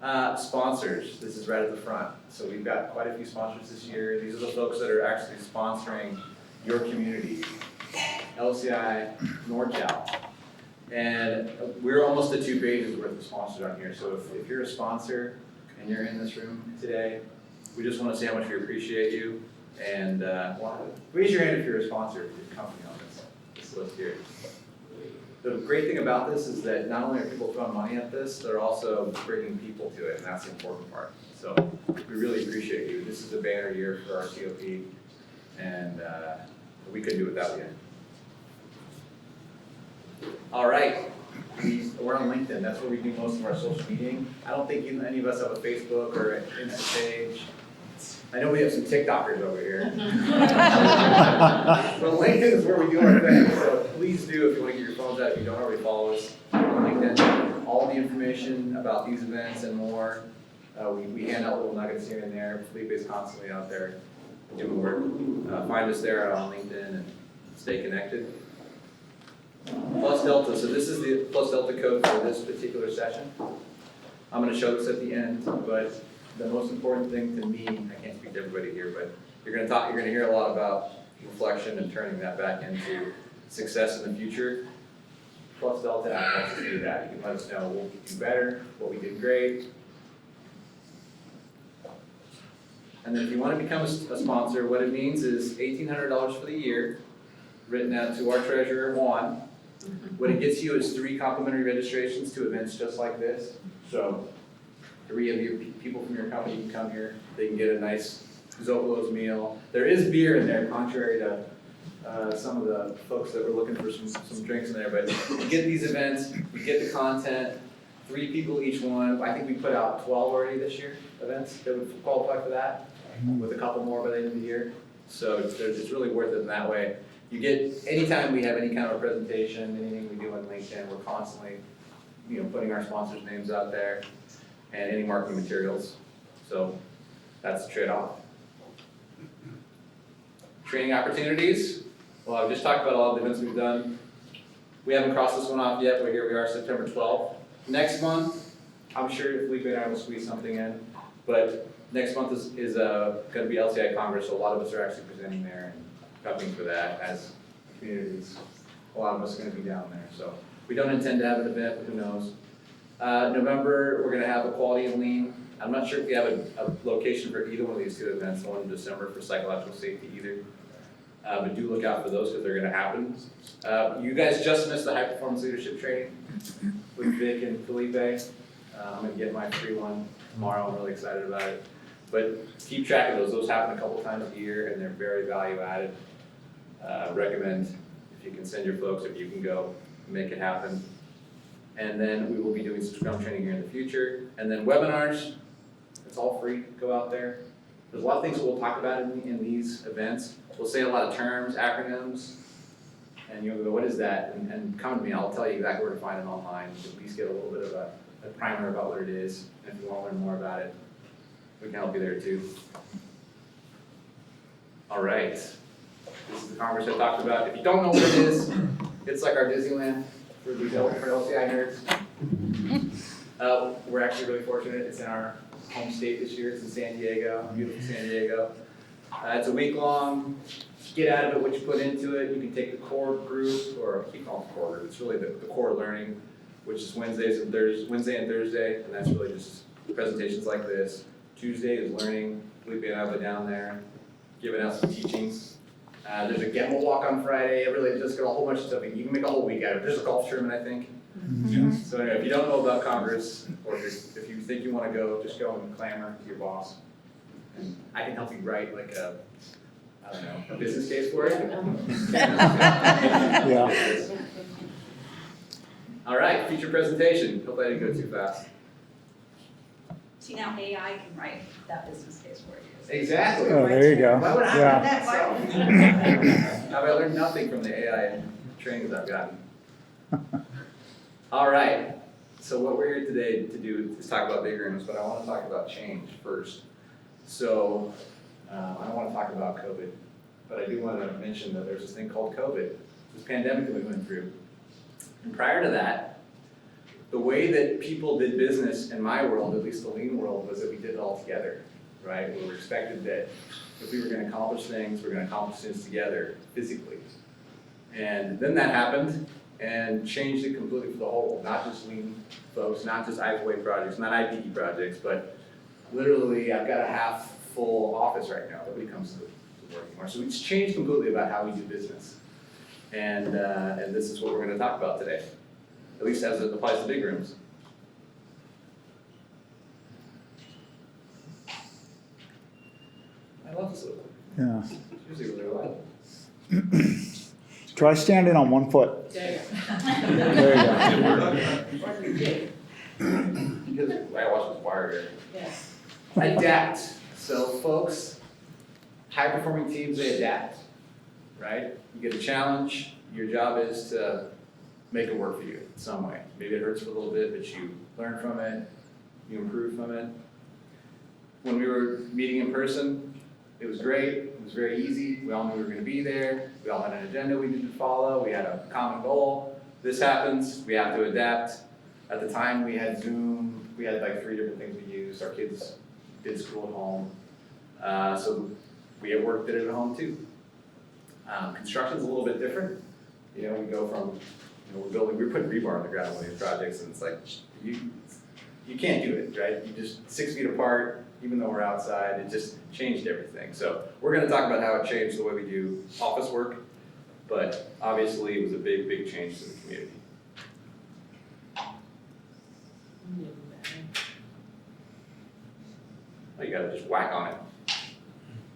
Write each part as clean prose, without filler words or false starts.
Sponsors, this is right at the front. So we've got quite a few sponsors this year. These are the folks that are actually sponsoring your community. LCI NorCal. And we're almost at 2 pages worth of sponsors on here. So if you're a sponsor and you're in this room today, we just want to say how much we appreciate you. And raise your hand if you're a sponsor of your company on this list here. The great thing about this is that not only are people throwing money at this, they're also bringing people to it, and that's the important part. So we really appreciate you. This is a banner year for our COP, and we couldn't do it without you. All right, we're on LinkedIn. That's where we do most of our social media. I don't think any of us have a Facebook or an Insta page. I know we have some TikTokers over here. But LinkedIn is where we do our thing. So please do, if you want to get your phones out, if you don't already follow us on LinkedIn. All the information about these events and more. We hand out little nuggets here and there. Felipe is constantly out there doing work. Find us there on LinkedIn and stay connected. Plus Delta, so this is the Plus Delta code for this particular session. I'm going to show this at the end, but the most important thing to me, I can't speak to everybody here, but you're going to hear a lot about reflection and turning that back into success in the future. Plus Delta app helps us do that. You can let us know what we do better, what we did great. And then if you want to become a sponsor, what it means is $1,800 for the year, written out to our treasurer, Juan. What it gets you is 3 complimentary registrations to events just like this. So 3 of your people from your company can come here. They can get a nice Zocalo's meal. There is beer in there, contrary to some of the folks that were looking for some drinks in there. But you get these events, you get the content, 3 people each one. I think we put out 12 already this year, events that would qualify for that, with a couple more by the end of the year. So it's really worth it in that way. You get, anytime we have any kind of a presentation, anything we do on LinkedIn, we're constantly, putting our sponsors' names out there and any marketing materials. So that's the trade-off. Training opportunities. Well, I've just talked about all the events we've done. We haven't crossed this one off yet, but here we are, September 12th. Next month, I'm sure Felipe and I will squeeze something in, but next month is going to be LCI Congress, so a lot of us are actually presenting there and prepping for that as communities. A lot of us are going to be down there, so we don't intend to have an event, but who knows. November, we're going to have Equality and Lean. I'm not sure if we have a location for either one of these 2 events, the one in December for psychological safety either. But do look out for those because they're going to happen. You guys just missed the high performance leadership training with Vic and Felipe. I'm going to get my free one tomorrow. I'm really excited about it. But keep track of those. Those happen a couple times a year and they're very value added. Recommend if you can send your folks, if you can go, make it happen. And then we will be doing some Scrum training here in the future. And then webinars, it's all free, go out there. There's a lot of things that we'll talk about in these events. We'll say a lot of terms, acronyms, and you'll go, what is that? And come to me, I'll tell you exactly where to find it online. At least get a little bit of a primer about what it is. And if you want to learn more about it, we can help you there too. All right, this is the conference I talked about. If you don't know what it is, it's like our Disneyland for LCI nerds. We're actually really fortunate. It's in our home state this year. It's in San Diego, beautiful San Diego. It's a week long. Get out of it what you put into it. You can take the core group, or I keep calling it core group. It's really the core learning, which is Wednesday and Thursday, and that's really just presentations like this. Tuesday is learning. Felipe and I will be down there, giving out some teachings. There's a Gemma walk on Friday. It really just got a whole bunch of stuff. You can make a whole week out of it. There's a golf tournament, I think. Mm-hmm. So anyway, if you don't know about Congress, or if you think you want to go, just go and clamor to your boss. And I can help you write like a business case for it. Yeah. All right, feature presentation. Hope I didn't go too fast. See, now AI can write that business case for you. Exactly. Oh, there you go. Why would I Yeah. have that? Have I learned nothing from the AI trainings I've gotten? All right. So what we're here today to do is talk about big rooms, but I want to talk about change first. So I don't want to talk about COVID, but I do want to mention that there's this thing called COVID, this pandemic that we went through. And prior to that, the way that people did business in my world, at least the lean world, was that we did it all together, right? We were expected that if we were gonna accomplish things, we were gonna accomplish things together physically. And then that happened and changed it completely for the whole, not just lean folks, not just IPA projects, not IPE projects, but literally I've got a half full office right now. Nobody comes to work anymore. So it's changed completely about how we do business. And this is what we're gonna talk about today, at least as it applies to big rooms. I love this little one. Yeah. It's usually really loud. Try standing on one foot. There There you go. Because I watch this wire here. Yeah. Adapt. So folks, high performing teams, they adapt, right? You get a challenge, your job is to make it work for you in some way. Maybe it hurts for a little bit, but you learn from it, you improve from it. When we were meeting in person, it was great, it was very easy, we all knew we were gonna be there, we all had an agenda we needed to follow, we had a common goal. This happens, we have to adapt. At the time, we had Zoom, we had like 3 different things we used, our kids did school at home. So we at work did it at home too. Construction's a little bit different. You know, we go from, we're putting rebar on the ground on one of these projects, and it's like, you can't do it, right? You just 6 feet apart, even though we're outside, it just changed everything. So we're gonna talk about how it changed the way we do office work, but obviously it was a big, big change to the community. Oh, you gotta just whack on it.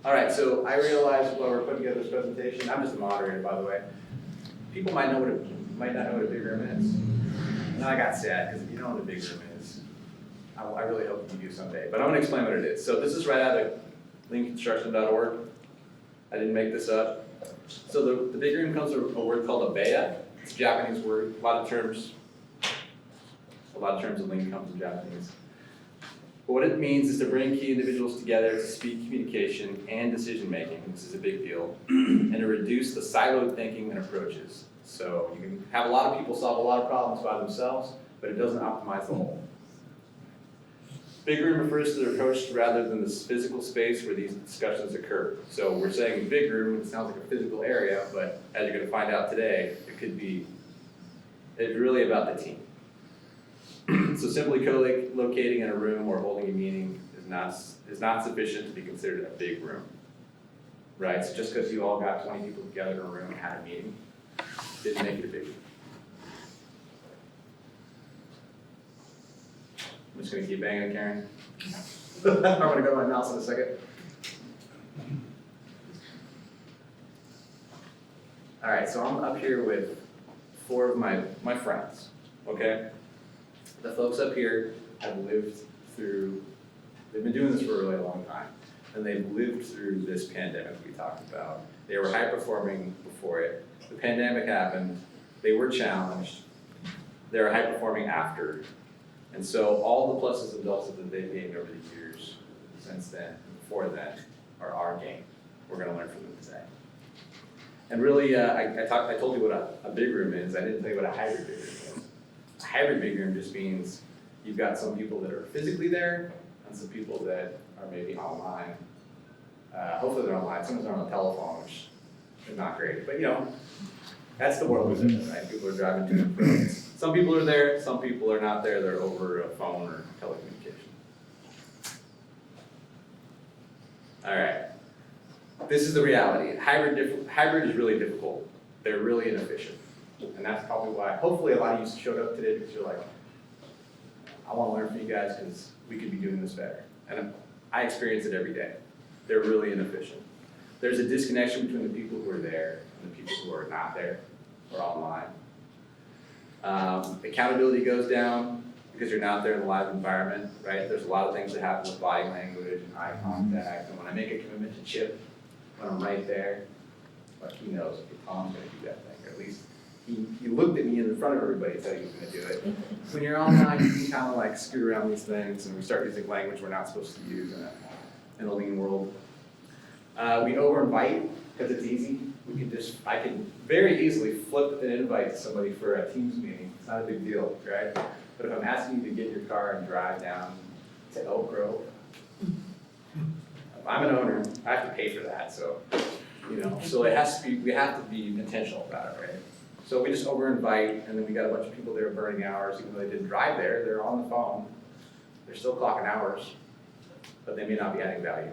All right, so I realized while we're putting together this presentation, I'm just a moderator, by the way. People might not know what a big room is. And I got sad, because if you don't know what a big room is, I really hope you do someday. But I'm gonna explain what it is. So this is right out of leanconstruction.org. I didn't make this up. So the big room comes from a word called abeya. It's a Japanese word. A lot of terms of lean come from Japanese. But what it means is to bring key individuals together to speed communication and decision making. This is a big deal. And to reduce the siloed thinking and approaches. So you can have a lot of people solve a lot of problems by themselves, but it doesn't optimize the whole. Big room refers to the approach rather than this physical space where these discussions occur. So we're saying big room, it sounds like a physical area, but as you're gonna find out today, it's really about the team. So simply co-locating in a room or holding a meeting is not sufficient to be considered a big room, right? So just because you all got 20 people together in a room and had a meeting, didn't make it a big room. I'm just gonna keep banging it, Karen. I'm gonna go to my mouse in a second. All right, so I'm up here with 4 of my friends, okay? The folks up here have lived through, they've been doing this for a really long time, and they've lived through this pandemic we talked about. They were high performing before it. The pandemic happened, they were challenged, they were high performing after. And so all the pluses and deltas that they've gained over the years since then, and before then, are our gain. We're gonna learn from them today. And really, I told you what a big room is, I didn't tell you what a hybrid big room is. A hybrid big room just means you've got some people that are physically there and some people that are maybe online. Hopefully they're online, sometimes they're on a telephone, which is not great, but that's the world we're in, right? People are driving to and from. Some people are there, some people are not there, they're over a phone or telecommunication. All right, this is the reality. Hybrid is really difficult. They're really inefficient. And that's probably why, hopefully a lot of you showed up today because you're like, I want to learn from you guys because we could be doing this better. And I experience it every day. They're really inefficient. There's a disconnection between the people who are there and the people who are not there or online. Accountability goes down because you're not there in the live environment, right? There's a lot of things that happen with body language and eye contact. And when I make a commitment to Chip, when I'm right there, like he knows, okay, Tom's gonna do that thing, or at least he looked at me in front of everybody and said he was gonna do it. When you're online, you can kind of like scoot around these things and we start using language we're not supposed to use in a lean world. We over-invite because it's easy. I can very easily flip an invite to somebody for a Teams meeting. It's not a big deal, right? But if I'm asking you to get your car and drive down to Elk Grove, if I'm an owner, I have to pay for that, so, so it has to be, we have to be intentional about it, right? So we just over-invite, and then we got a bunch of people there burning hours, even though they didn't drive there, they're on the phone, they're still clocking hours, but they may not be adding value.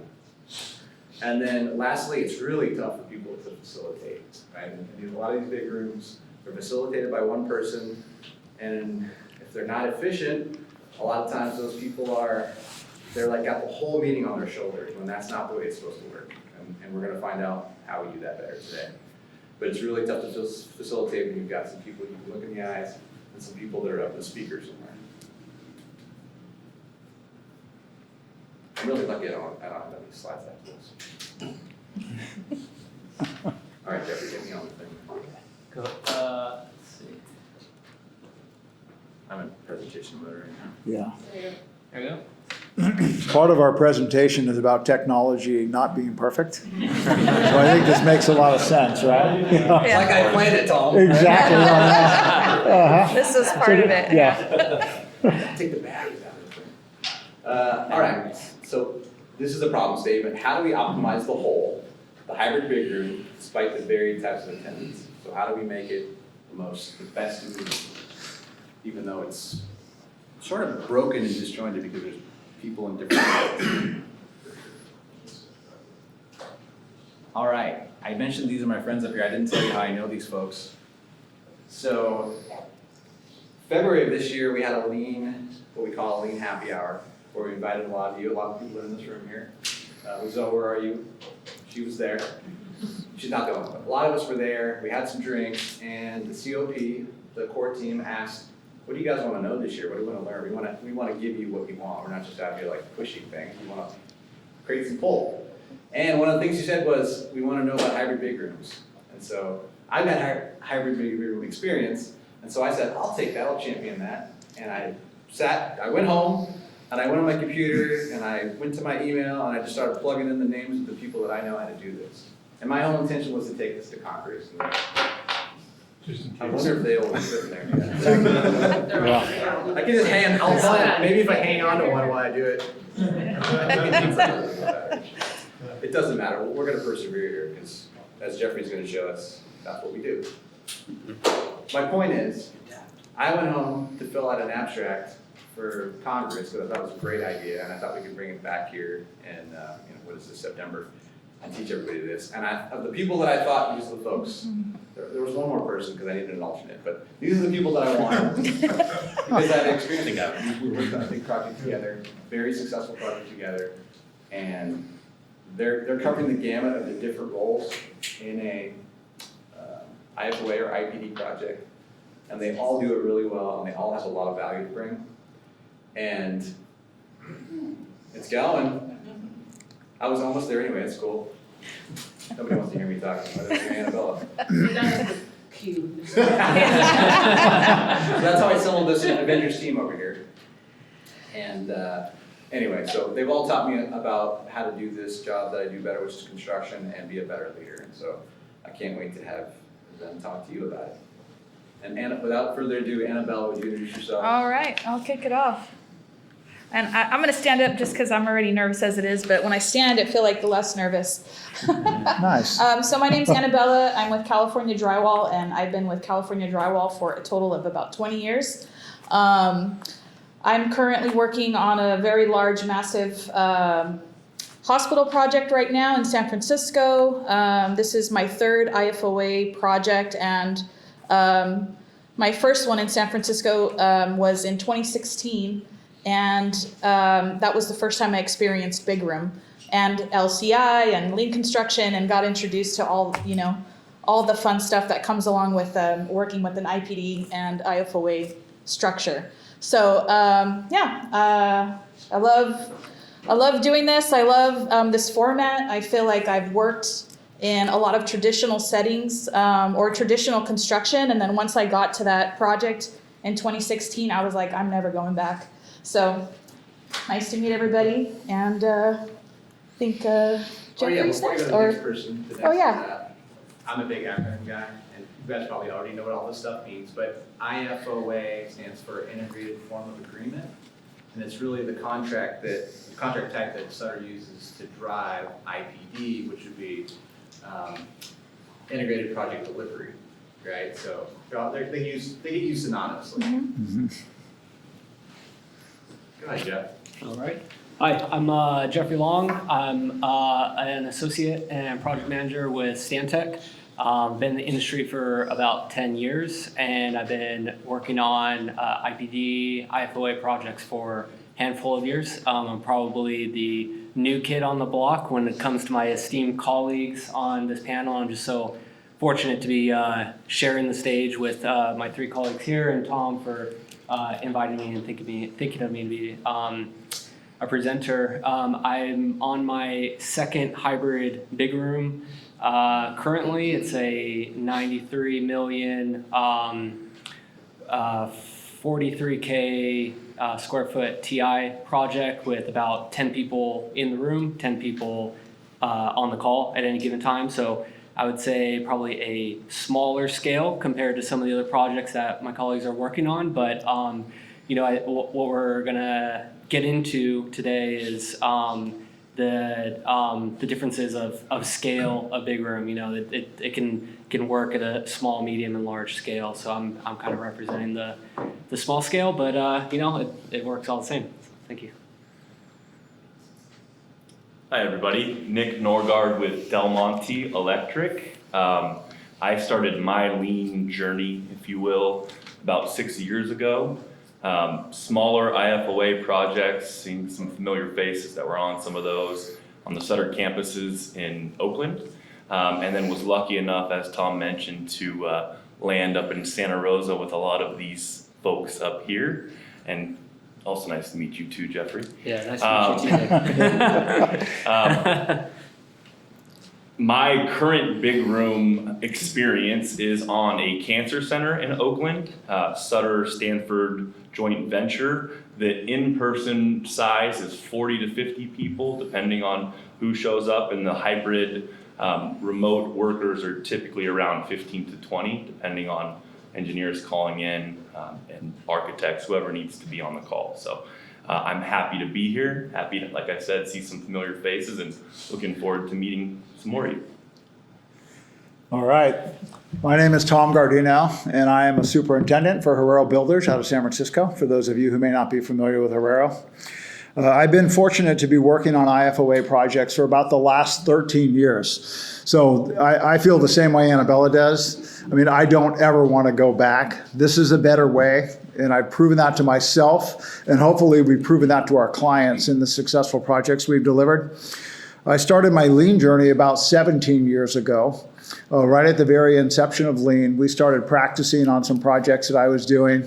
And then lastly, it's really tough for people to facilitate, right? And a lot of these big rooms are facilitated by one person, and if they're not efficient, a lot of times those people they're like got the whole meeting on their shoulders, when that's not the way it's supposed to work. And we're gonna find out how we do that better today. But it's really tough to facilitate when you've got some people you can look in the eyes and some people that are up the speaker somewhere. I'm really lucky I don't have any slides after this. All right, Jeffrey, get me on the thing. Go, let's see. I'm in presentation mode right now. Yeah. There we go. Part of our presentation is about technology not being perfect. So I think this makes a lot of sense, right? It's like I planned it, Tom. Exactly. Uh-huh. This is part of it. Yeah. Take the batteries out of it. All right, so this is a problem statement. How do we optimize the whole, the hybrid big room, despite the varied types of attendance? So how do we make it the best in the even though it's sort of broken and disjointed because there's people in different ways. All right, I mentioned these are my friends up here. I didn't tell you how I know these folks. So February of this year, we had what we call a lean happy hour, where we invited a lot of people in this room here. Zoe, where are you? She was there. She's not the only one. A lot of us were there. We had some drinks, and the COP, the core team, asked, what do you guys want to know this year? What do you want to learn? We want to give you what you want. We're not just out here like pushing things. We want to create some pull. And one of the things you said was, we want to know about hybrid big rooms. And so I've had hybrid big room experience. And so I said, I'll take that, I'll champion that. And I went home, and I went on my computer, and I went to my email, and I just started plugging in the names of the people that I know how to do this. And my whole intention was to take this to Congress. I wonder if they will sit there. I can just I'll find, maybe if I hang on to one while I do it. It doesn't matter, we're gonna persevere here, because as Jeffrey's gonna show us, that's what we do. My point is, I went home to fill out an abstract for Congress, because I thought it was a great idea, and I thought we could bring it back here in, what is this, September, and teach everybody this. And of the people that I thought, these are the folks. There was one more person, because I needed an alternate, but these are the people that I wanted. Because I had experience together. We worked on a big project together, very successful project together, and they're covering the gamut of the different roles in a IFOA or IPD project, and they all do it really well, and they all have a lot of value to bring. And it's going. I was almost there anyway, it's cool. Nobody wants to hear me talking, whether it's Annabella. So that's how I assembled this Avengers team over here. And anyway, so they've all taught me about how to do this job that I do better, which is construction, and be a better leader. And so I can't wait to have them talk to you about it. And without further ado, Annabella, would you introduce yourself? All right, I'll kick it off. And I'm going to stand up just because I'm already nervous as it is, but when I stand, I feel like less nervous. Nice. So my name's Annabella. I'm with California Drywall, and I've been with California Drywall for a total of about 20 years. I'm currently working on a very large, massive hospital project right now in San Francisco. This is my third IFOA project, and my first one in San Francisco was in 2016. And that was the first time I experienced big room and LCI and lean construction, and got introduced to all the fun stuff that comes along with working with an IPD and IFOA structure. So I love doing this. I love this format. I feel like I've worked in a lot of traditional settings or traditional construction, and then once I got to that project in 2016, I was like, I'm never going back. So, nice to meet everybody, and I think Jeffrey's before you next. go to the next person, I'm a big acronym guy, and guys probably already know what all this stuff means, but IFOA stands for Integrated Form of Agreement. And it's really the contract type that Sutter uses to drive IPD, which would be Integrated Project Delivery, right? So they get used synonymously. Go ahead, Jeff. All right. Hi, I'm Jeffrey Long. I'm an associate and project manager with Stantec. Been in the industry for about 10 years, and I've been working on IPD, IFOA projects for a handful of years. I'm probably the new kid on the block when it comes to my esteemed colleagues on this panel. I'm just so fortunate to be sharing the stage with my three colleagues here, and Tom for inviting me and thinking of me to be a presenter. I'm on my second hybrid big room. Currently, it's a 93 million, 43K square foot TI project with about 10 people in the room, 10 people on the call at any given time. So I would say probably a smaller scale compared to some of the other projects that my colleagues are working on. But what we're gonna get into today is the differences of scale of big room. It can work at a small, medium, and large scale. So I'm kind of representing the small scale, but it works all the same. Thank you. Hi everybody, Nick Norgard with Del Monte Electric. I started my lean journey, if you will, about 6 years ago. Smaller IFOA projects, seeing some familiar faces that were on some of those on the Sutter campuses in Oakland. And then was lucky enough, as Tom mentioned, to land up in Santa Rosa with a lot of these folks up here. And also nice to meet you too, Jeffrey. Yeah, nice to meet you too. My current big room experience is on a cancer center in Oakland, Sutter Stanford joint venture. The in-person size is 40 to 50 people, depending on who shows up, and the hybrid remote workers are typically around 15 to 20, depending on engineers calling in and architects, whoever needs to be on the call. So I'm happy to be here, happy to, like I said, see some familiar faces, and looking forward to meeting some more of you. All right. My name is Tom Gardino, and I am a superintendent for Herrero Builders out of San Francisco, for those of you who may not be familiar with Herrero. I've been fortunate to be working on IFOA projects for about the last 13 years. So I feel the same way Annabella does. I mean, I don't ever want to go back. This is a better way, and I've proven that to myself, and hopefully we've proven that to our clients in the successful projects we've delivered. I started my lean journey about 17 years ago. Right at the very inception of lean, we started practicing on some projects that I was doing,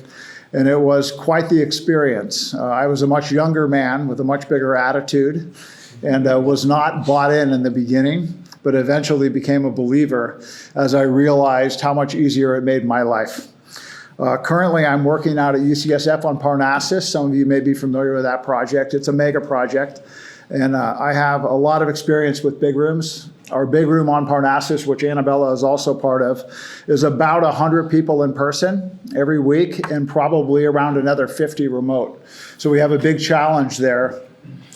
and it was quite the experience. I was a much younger man with a much bigger attitude, and was not bought in the beginning, but eventually became a believer as I realized how much easier it made my life. Currently, I'm working out at UCSF on Parnassus. Some of you may be familiar with that project. It's a mega project, and I have a lot of experience with big rooms. Our big room on Parnassus, which Annabella is also part of, is about 100 people in person every week and probably around another 50 remote. So we have a big challenge there.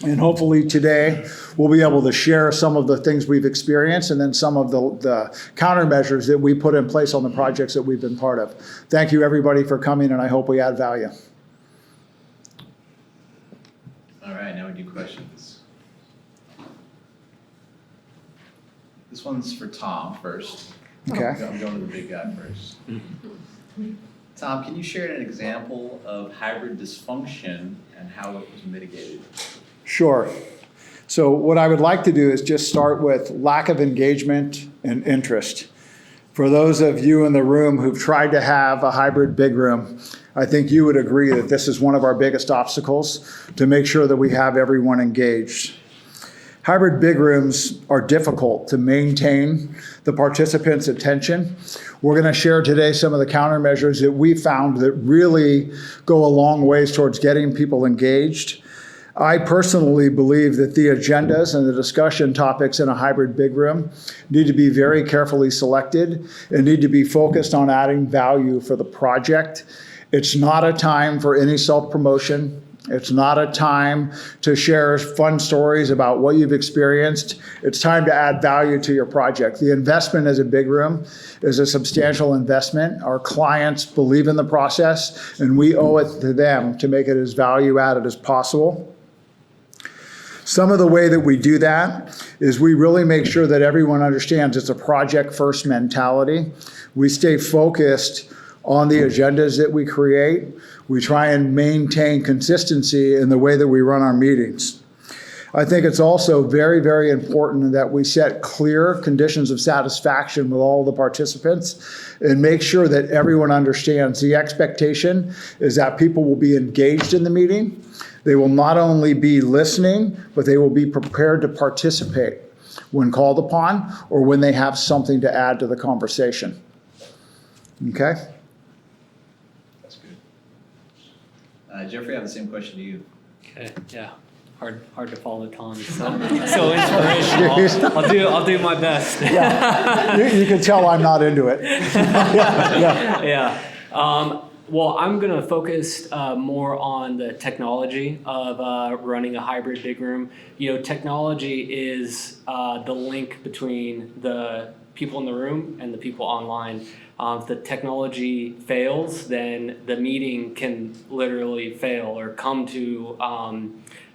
And hopefully today we'll be able to share some of the things we've experienced and then some of the countermeasures that we put in place on the projects that we've been part of. Thank you everybody for coming, and I hope we add value. All right, now we do questions. This one's for Tom first. Okay. I'm going to the big guy first. Tom, can you share an example of hybrid dysfunction and how it was mitigated? Sure. So what I would like to do is just start with lack of engagement and interest. For those of you in the room who've tried to have a hybrid big room, I think you would agree that this is one of our biggest obstacles to make sure that we have everyone engaged. Hybrid big rooms are difficult to maintain the participants' attention. We're going to share today some of the countermeasures that we found that really go a long ways towards getting people engaged. I personally believe that the agendas and the discussion topics in a hybrid big room need to be very carefully selected and need to be focused on adding value for the project. It's not a time for any self-promotion. It's not a time to share fun stories about what you've experienced. It's time to add value to your project. The investment as a big room is a substantial investment. Our clients believe in the process, and we owe it to them to make it as value added as possible. Some of the way that we do that is we really make sure that everyone understands it's a project first mentality. We stay focused on the agendas that we create. We try and maintain consistency in the way that we run our meetings. I think it's also very, very important that we set clear conditions of satisfaction with all the participants and make sure that everyone understands the expectation is that people will be engaged in the meeting. They will not only be listening, but they will be prepared to participate when called upon or when they have something to add to the conversation. Okay? That's good. Jeffrey, I have the same question to you. Okay, yeah. Hard to follow Tom. So inspirational. I'll do my best. Yeah. You can tell I'm not into it. Yeah. Well, I'm going to focus more on the technology of running a hybrid big room. You know, technology is the link between the people in the room and the people online. If the technology fails, then the meeting can literally fail or come to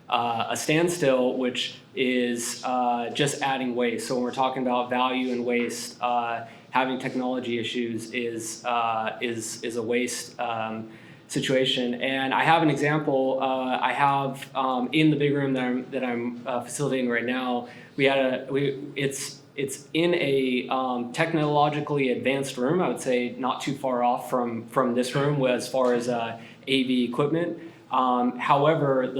a standstill, which is just adding waste. So when we're talking about value and waste, having technology issues is a waste situation. And I have an example. I have in the big room that I'm facilitating right now. It's in a technologically advanced room. I would say not too far off from this room as far as AV equipment. However,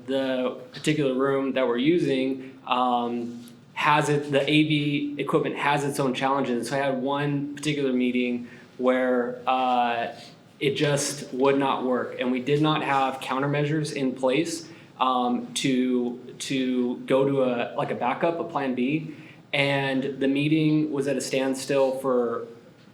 the particular room that we're using the AV equipment has its own challenges. So I had one particular meeting where it just would not work, and we did not have countermeasures in place to go to a backup, a plan B, and the meeting was at a standstill for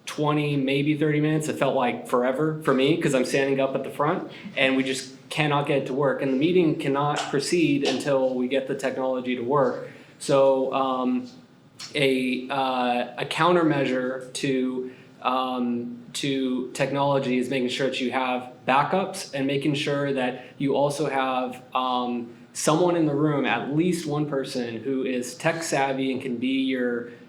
20, maybe 30 minutes. It felt like forever for me because I'm standing up at the front, and we just cannot get it to work, and the meeting cannot proceed until we get the technology to work. So a countermeasure to technology is making sure that you have backups and making sure that you also have someone in the room, at least one person who is tech savvy and can be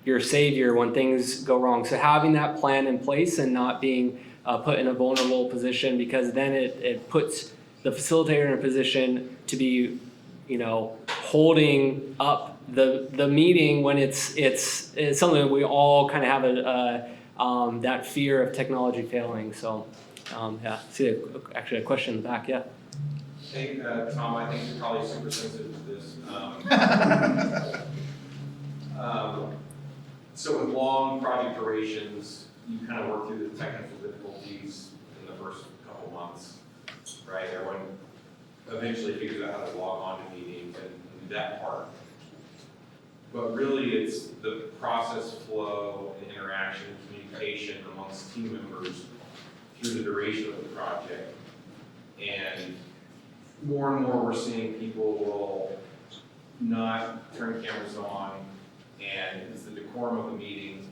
your savior when things go wrong. So having that plan in place and not being put in a vulnerable position, because then it puts the facilitator in a position to be, holding up the meeting when it's something that we all kind of have that fear of technology failing. So see actually a question in the back. Yeah. Hey, Tom, I think you're probably super sensitive to this. So with long project durations, you kind of work through the technical difficulties in the first couple months, right? Everyone eventually figures out how to log on to meetings and do that part. But really, it's the process flow and interaction and communication amongst team members through the duration of the project. And more we're seeing people will not turn cameras on, and it's the decorum of the meeting.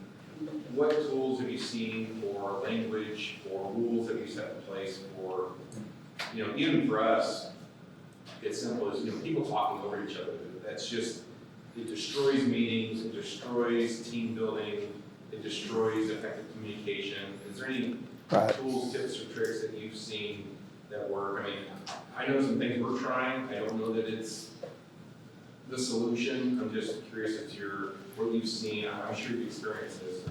What tools have you seen for language or rules have you set in place for, even for us, it's simple as, people talking over each other. That's just, it destroys meetings, it destroys team building, it destroys effective communication. Is there any tools, tips, or tricks that you've seen that work? I mean, I know some things we're trying. I don't know that it's the solution. I'm just curious as to what you've seen. I'm sure you've experienced this.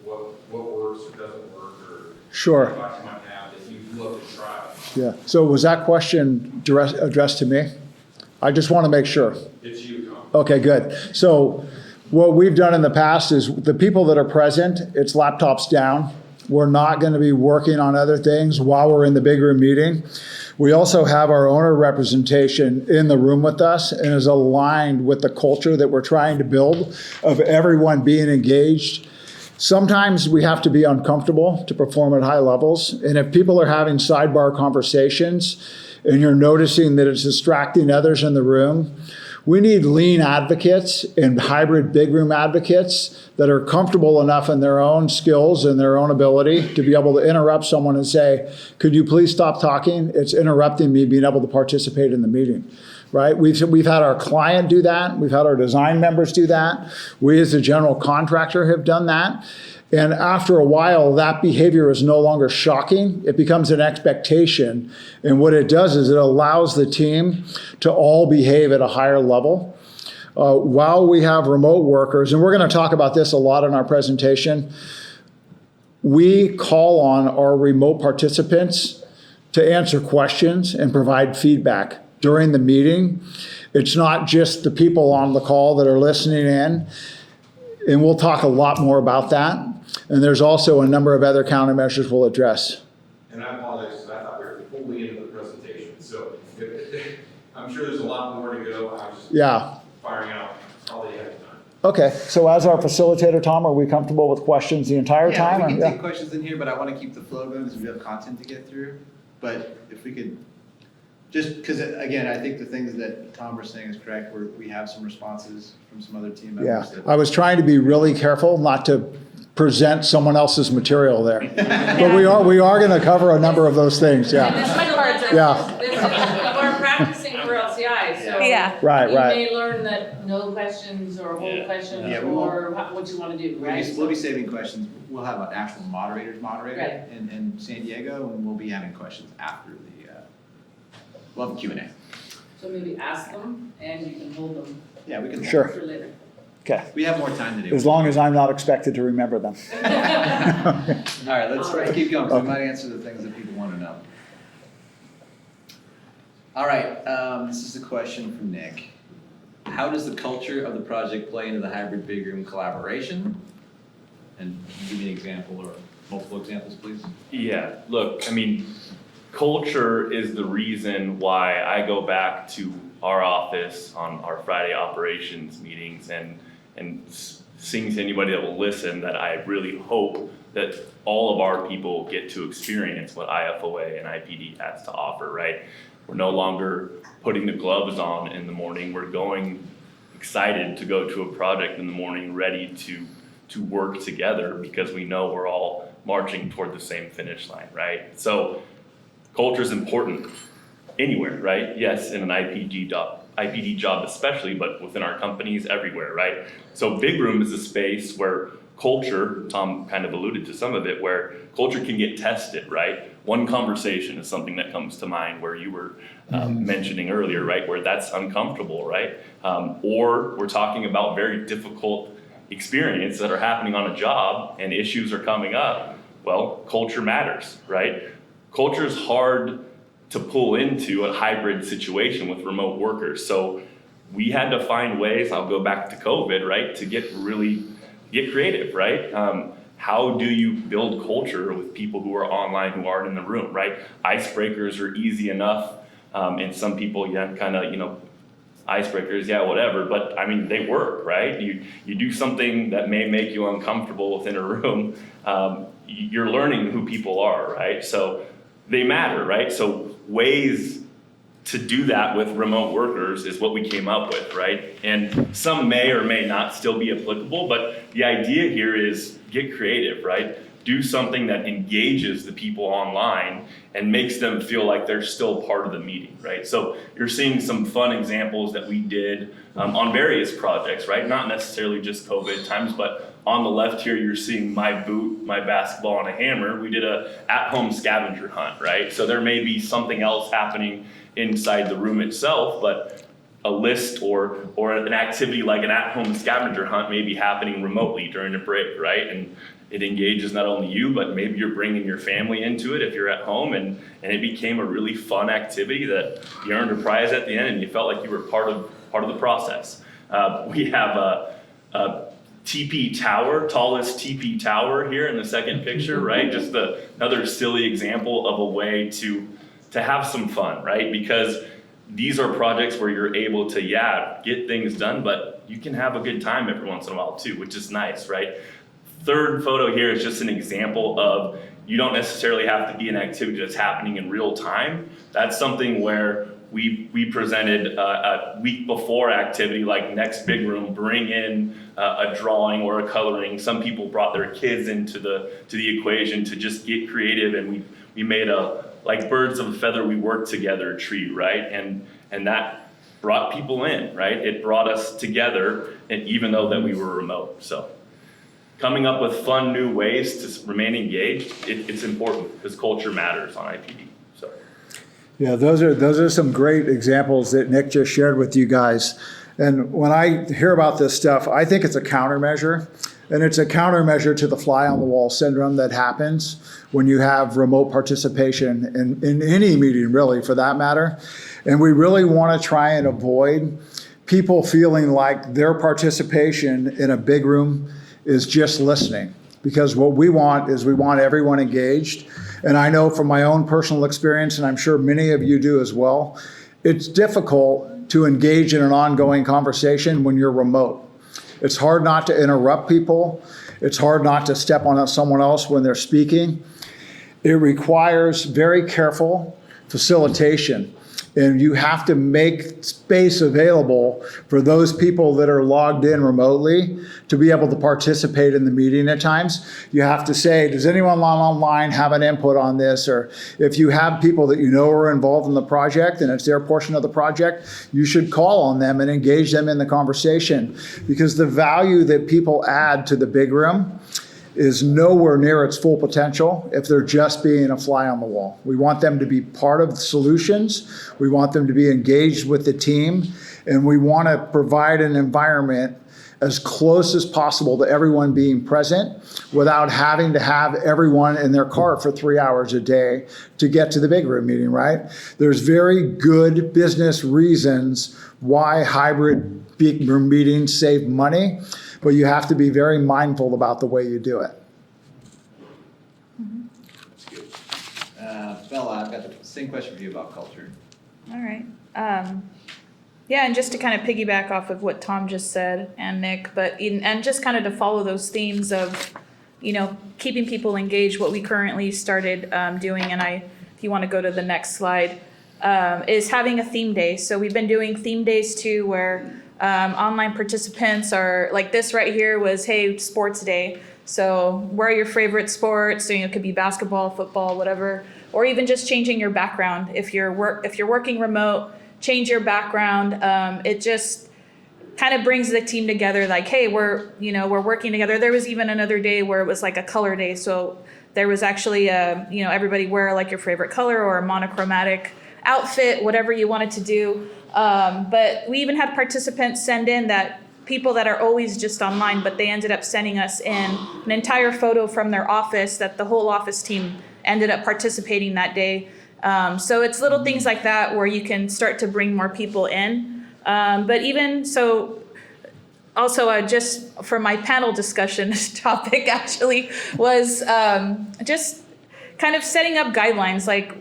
What works or doesn't work, or Sure. thoughts you might have that you'd love to try. Yeah. So was that question addressed to me? I just want to make sure. It's you, Tom. Okay, good. So what we've done in the past is the people that are present, it's laptops down. we're not going to be working on other things while we're in the big room meeting. We also have our owner representation in the room with us and is aligned with the culture that we're trying to build of everyone being engaged. Sometimes we have to be uncomfortable to perform at high levels. And if people are having sidebar conversations and you're noticing that it's distracting others in the room, we need lean advocates and hybrid big room advocates that are comfortable enough in their own skills and their own ability to be able to interrupt someone and say, could you please stop talking? It's interrupting me being able to participate in the meeting, right? We've had our client do that. We've had our design members do that. We as a general contractor have done that. And after a while, that behavior is no longer shocking. It becomes an expectation. And what it does is it allows the team to all behave at a higher level. While we have remote workers, and we're going to talk about this a lot in our presentation, we call on our remote participants to answer questions and provide feedback during the meeting. It's not just the people on the call that are listening in, and we'll talk a lot more about that. And there's also a number of other countermeasures we'll address. And I apologize, because I thought we were fully into the presentation, so I'm sure there's a lot more to go. I was just firing out all the ahead of time. Okay, so as our facilitator, Tom, are we comfortable with questions the entire time? Yeah, we or- can take questions in here, but I want to keep the flow going because we have content to get through. But if we could, just because, again, I think the things that Tom was saying is correct. We have some responses from some other team Yeah, members. I was trying to be really careful not to present someone else's material there. But we are going to cover a number of those things, And yeah. this might have Yeah. we're practicing for LCI, so. Yeah. Right, You right. may learn that no questions or hold questions Yeah, we won't- or what you wanna do, right? We'll be saving questions. We'll have an actual moderator Right. in San Diego, and we'll be having questions after we'll have a Q&A. So maybe ask them and you can hold them Yeah, we can. Sure. for later. Okay, We have more time to do. as long as I'm not expected to remember them. All right, let's All right. keep going, because we might answer the things that people want to know. All right, this is a question from Nick. How does the culture of the project play into the hybrid big room collaboration? And give me an example or multiple examples, please. Yeah, look, I mean, culture is the reason why I go back to our office on our Friday operations meetings and sing to anybody that will listen that I really hope that all of our people get to experience what IFOA and IPD has to offer, right? We're no longer putting the gloves on in the morning. We're going excited to go to a project in the morning, ready to work together because we know we're all marching toward the same finish line, right? So culture is important anywhere, right? Yes, in an IPD job especially, but within our companies everywhere, right? So big room is a space where culture, Tom kind of alluded to some of it, where culture can get tested, right? One conversation is something that comes to mind where you were mentioning earlier, right? Where that's uncomfortable, right? Or we're talking about very difficult experience that are happening on a job and issues are coming up. Well, culture matters, right? Culture is hard to pull into a hybrid situation with remote workers. So we had to find ways, I'll go back to COVID, right? To get creative, right? How do you build culture with people who are online, who aren't in the room, right? Icebreakers are easy enough. And some people, icebreakers, yeah, whatever. But I mean, they work, right? You do something that may make you uncomfortable within a room. You're learning who people are, right? So they matter, right? So ways to do that with remote workers is what we came up with, right? And some may or may not still be applicable, but the idea here is get creative, right? Do something that engages the people online and makes them feel like they're still part of the meeting, right? So you're seeing some fun examples that we did on various projects, right? Not necessarily just COVID times, but on the left here, you're seeing my boot, my basketball, and a hammer. We did a at-home scavenger hunt, right? So there may be something else happening inside the room itself, but a list or an activity like an at-home scavenger hunt may be happening remotely during a break, right? And it engages not only you, but maybe you're bringing your family into it if you're at home, and it became a really fun activity that you earned a prize at the end and you felt like you were part of the process. We have a TP tower, tallest TP tower here in the second picture, right? Just another silly example of a way to have some fun, right? Because these are projects where you're able to, get things done, but you can have a good time every once in a while too, which is nice, right? Third photo here is just an example of you don't necessarily have to be an activity that's happening in real time. That's something where we presented a week before activity, like next big room, bring in a drawing or a coloring. Some people brought their kids into the equation to just get creative, and we made a, like birds of a feather, we worked together tree, right? And that brought people in, right? It brought us together, and even though that we were remote. So coming up with fun new ways to remain engaged, it's important because culture matters on IPD. So. Yeah, those are some great examples that Nick just shared with you guys. And when I hear about this stuff, I think it's a countermeasure. And it's a countermeasure to the fly on the wall syndrome that happens when you have remote participation in any meeting, really, for that matter. And we really want to try and avoid people feeling like their participation in a big room is just listening. Because what we want is we want everyone engaged. And I know from my own personal experience, and I'm sure many of you do as well, it's difficult to engage in an ongoing conversation when you're remote. It's hard not to interrupt people. It's hard not to step on someone else when they're speaking. It requires very careful facilitation. And you have to make space available for those people that are logged in remotely to be able to participate in the meeting at times. You have to say, does anyone online have an input on this? Or if you have people that you know are involved in the project and it's their portion of the project, you should call on them and engage them in the conversation. Because the value that people add to the big room is nowhere near its full potential if they're just being a fly on the wall. We want them to be part of the solutions. We want them to be engaged with the team. And we want to provide an environment as close as possible to everyone being present without having to have everyone in their car for 3 hours a day to get to the big room meeting, right? There's very good business reasons why hybrid big room meetings save money, but you have to be very mindful about the way you do it. That's good. Bella, I've got the same question for you about culture. All right. Yeah, and just to kind of piggyback off of what Tom just said and Nick, and just kind of to follow those themes of, keeping people engaged, what we currently started doing, and if you want to go to the next slide, is having a theme day. So we've been doing theme days too, where online participants are, like this right here was, hey, sports day. So what are your favorite sports? So, it could be basketball, football, whatever, or even just changing your background. If you're working remote, change your background. It just kind of brings the team together. Like, hey, we're working together. There was even another day where it was like a color day. So there was actually everybody wear like your favorite color or a monochromatic outfit, whatever you wanted to do. But we even had participants send in that people that are always just online, but they ended up sending us in an entire photo from their office that the whole office team ended up participating that day. So it's little things like that where you can start to bring more people in. But even so, also just for my panel discussion topic actually was just kind of setting up guidelines, like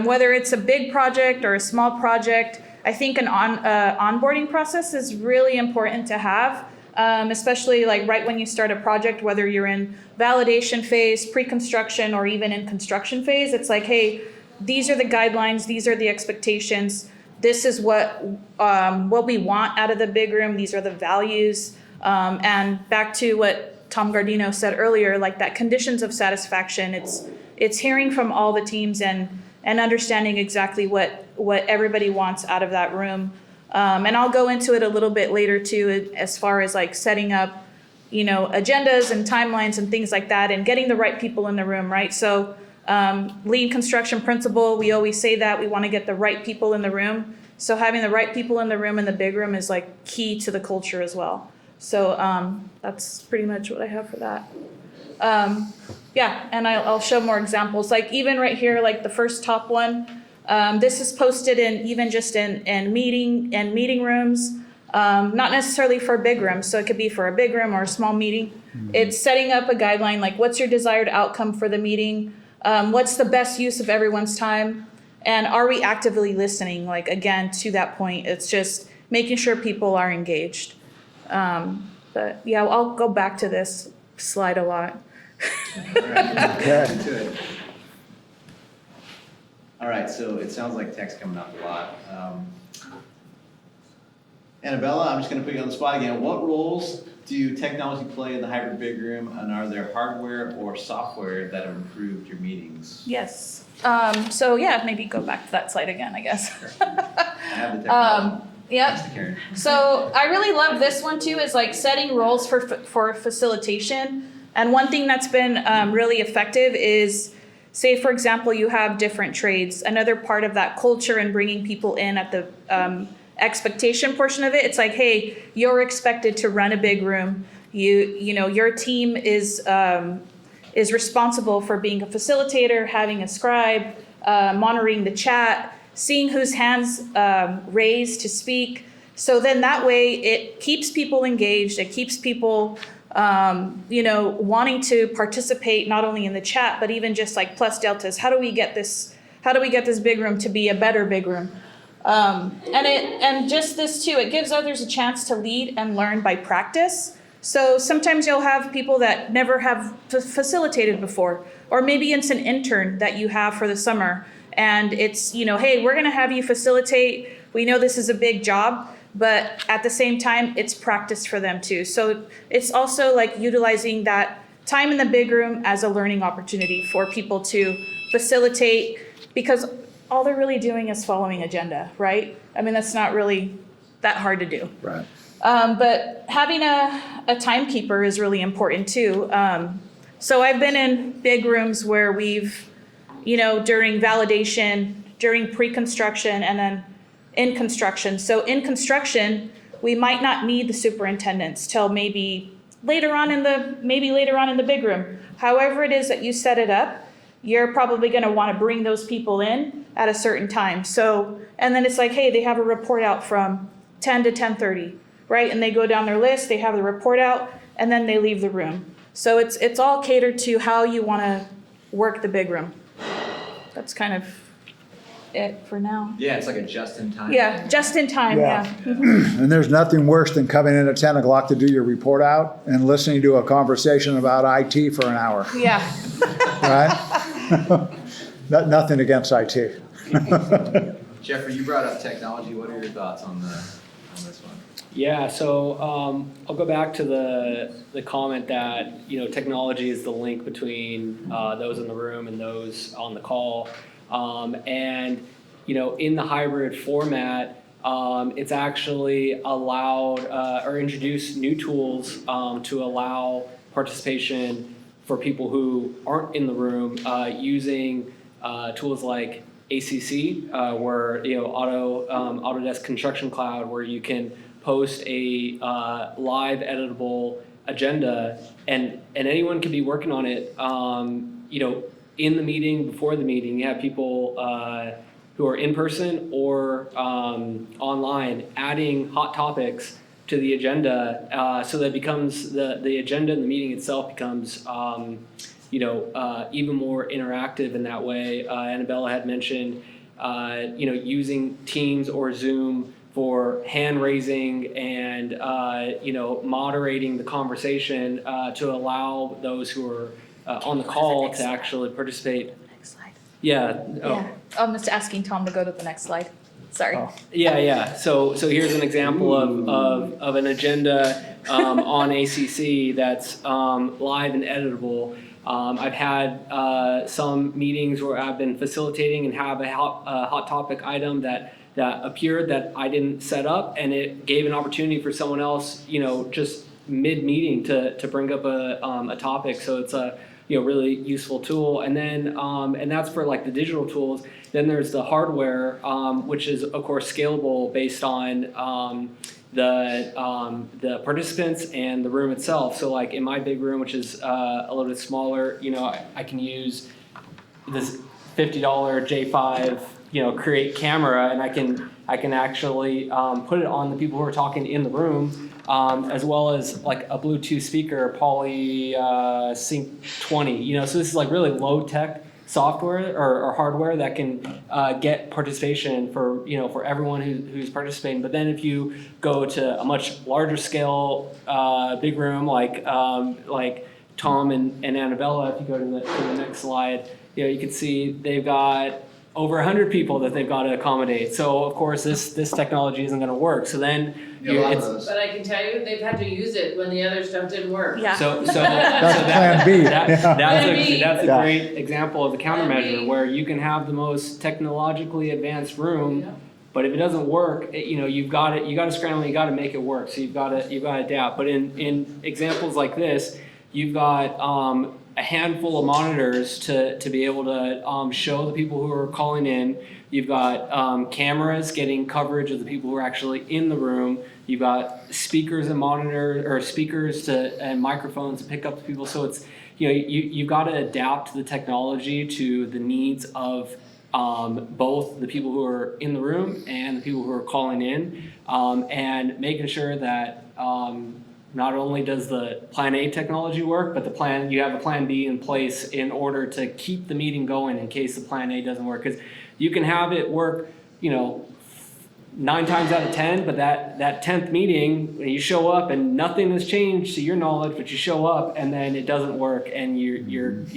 whether it's a big project or a small project. I think an onboarding process is really important to have, especially like right when you start a project, whether you're in validation phase, pre-construction, or even in construction phase. It's like, hey, these are the guidelines, these are the expectations, this is what we want out of the big room, these are the values. And back to what Tom Gardino said earlier, like that conditions of satisfaction, it's hearing from all the teams and understanding exactly what everybody wants out of that room. And I'll go into it a little bit later too, as far as like setting up, agendas and timelines and things like that, and getting the right people in the room, right? So lean construction principle, we always say that we want to get the right people in the room. So having the right people in the room in the big room is like key to the culture as well. So that's pretty much what I have for that. Yeah, and I'll show more examples. Like even right here, like the first top one, this is posted in even just in meeting rooms. Not necessarily for a big room, so it could be for a big room or a small meeting. It's setting up a guideline, like what's your desired outcome for the meeting? What's the best use of everyone's time? And are we actively listening? Like, again, to that point, it's just making sure people are engaged. But yeah, I'll go back to this slide a lot. Okay. To it. All right, so it sounds like tech's coming up a lot. Annabella, I'm just gonna put you on the spot again. What roles do technology play in the hybrid big room, and are there hardware or software that have improved your meetings? Yes. So yeah, maybe go back to that slide again, I guess. I have the technology. Yep. Thanks to Karen. So I really love this one too, is like setting roles for facilitation. And one thing that's been really effective is, say for example, you have different trades. Another part of that culture and bringing people in at the expectation portion of it, it's like, hey, you're expected to run a big room. You know, your team is responsible for being a facilitator, having a scribe, monitoring the chat, seeing whose hands raised to speak. So then that way it keeps people engaged. It keeps people, wanting to participate not only in the chat, but even just like plus deltas. How do we get this big room to be a better big room? And just this too, it gives others a chance to lead and learn by practice. So sometimes you'll have people that never have facilitated before, or maybe it's an intern that you have for the summer. And it's, hey, we're gonna have you facilitate. We know this is a big job, but at the same time, it's practice for them too. So it's also like utilizing that time in the big room as a learning opportunity for people to facilitate, because all they're really doing is following agenda, right? I mean, that's not really that hard to do. Right. But having a timekeeper is really important too. So I've been in big rooms where we've, during validation, during pre-construction, and then in construction. So in construction, we might not need the superintendents till maybe later on in the big room. However it is that you set it up, you're probably going to want to bring those people in at a certain time. So, and then it's like, hey, they have a report out from 10 to 10:30, right? And they go down their list, they have the report out, and then they leave the room. So it's all catered to how you want to work the big room. That's kind of it for now. Yeah, it's like a just-in-time. Yeah, just in time, Yeah. yeah. And there's nothing worse than coming in at 10 o'clock to do your report out and listening to a conversation about IT for an hour, Yeah. right? Nothing against IT. Jeffrey, you brought up technology. What are your thoughts on this one? Yeah, so I'll go back to the comment that technology is the link between those in the room and those on the call, and in the hybrid format, it's actually allowed or introduced new tools to allow participation for people who aren't in the room using tools like ACC, where Autodesk Construction Cloud, where you can post a live editable agenda, and anyone can be working on it. In the meeting, before the meeting, you have people who are in person or online adding hot topics to the agenda, so that becomes the agenda and the meeting itself becomes even more interactive in that way. Annabella had mentioned using Teams or Zoom for hand raising and moderating the conversation to allow those who are on the call to actually participate. Next slide. Yeah. Oh. Yeah. I'm just asking Tom to go to the next slide. Sorry. Oh. Yeah. So here's an example of an agenda on ACC that's live and editable. I've had some meetings where I've been facilitating and have a hot topic item that appeared that I didn't set up, and it gave an opportunity for someone else, just mid-meeting to bring up a topic. So it's a really useful tool. And then and that's for like the digital tools. Then there's the hardware, which is of course scalable based on the participants and the room itself. So like in my big room, which is a little bit smaller, I can use this $50 J5 create camera, and I can actually put it on the people who are talking in the room, as well as like a Bluetooth speaker, Poly Sync 20. So this is like really low tech software or hardware that can get participation for everyone who's participating. But then if you go to a much larger scale big room like Tom and Annabella, if you go to the next slide, you can see they've got over 100 people that they've got to accommodate. So of course this technology isn't going to work. So then But I can tell you, they've had to use it when the other stuff didn't work. Yeah. That's plan B. That's a Yeah. great example of the countermeasure Plan B. where you can have the most technologically advanced room, Yeah. but if it doesn't work, you got to scramble, you got to make it work. So you've got to adapt. But in examples like this, you've got a handful of monitors to be able to show the people who are calling in. You've got cameras getting coverage of the people who are actually in the room. You've got speakers and monitors, or speakers and microphones to pick up the people. So it's you've got to adapt the technology to the needs of both the people who are in the room and the people who are calling in, and making sure that not only does the Plan A technology work, but you have a Plan B in place in order to keep the meeting going in case the Plan A doesn't work. Because you can have it work, 9 times out of 10, but that 10th meeting, when you show up and nothing has changed to your knowledge, but you show up and then it doesn't work, and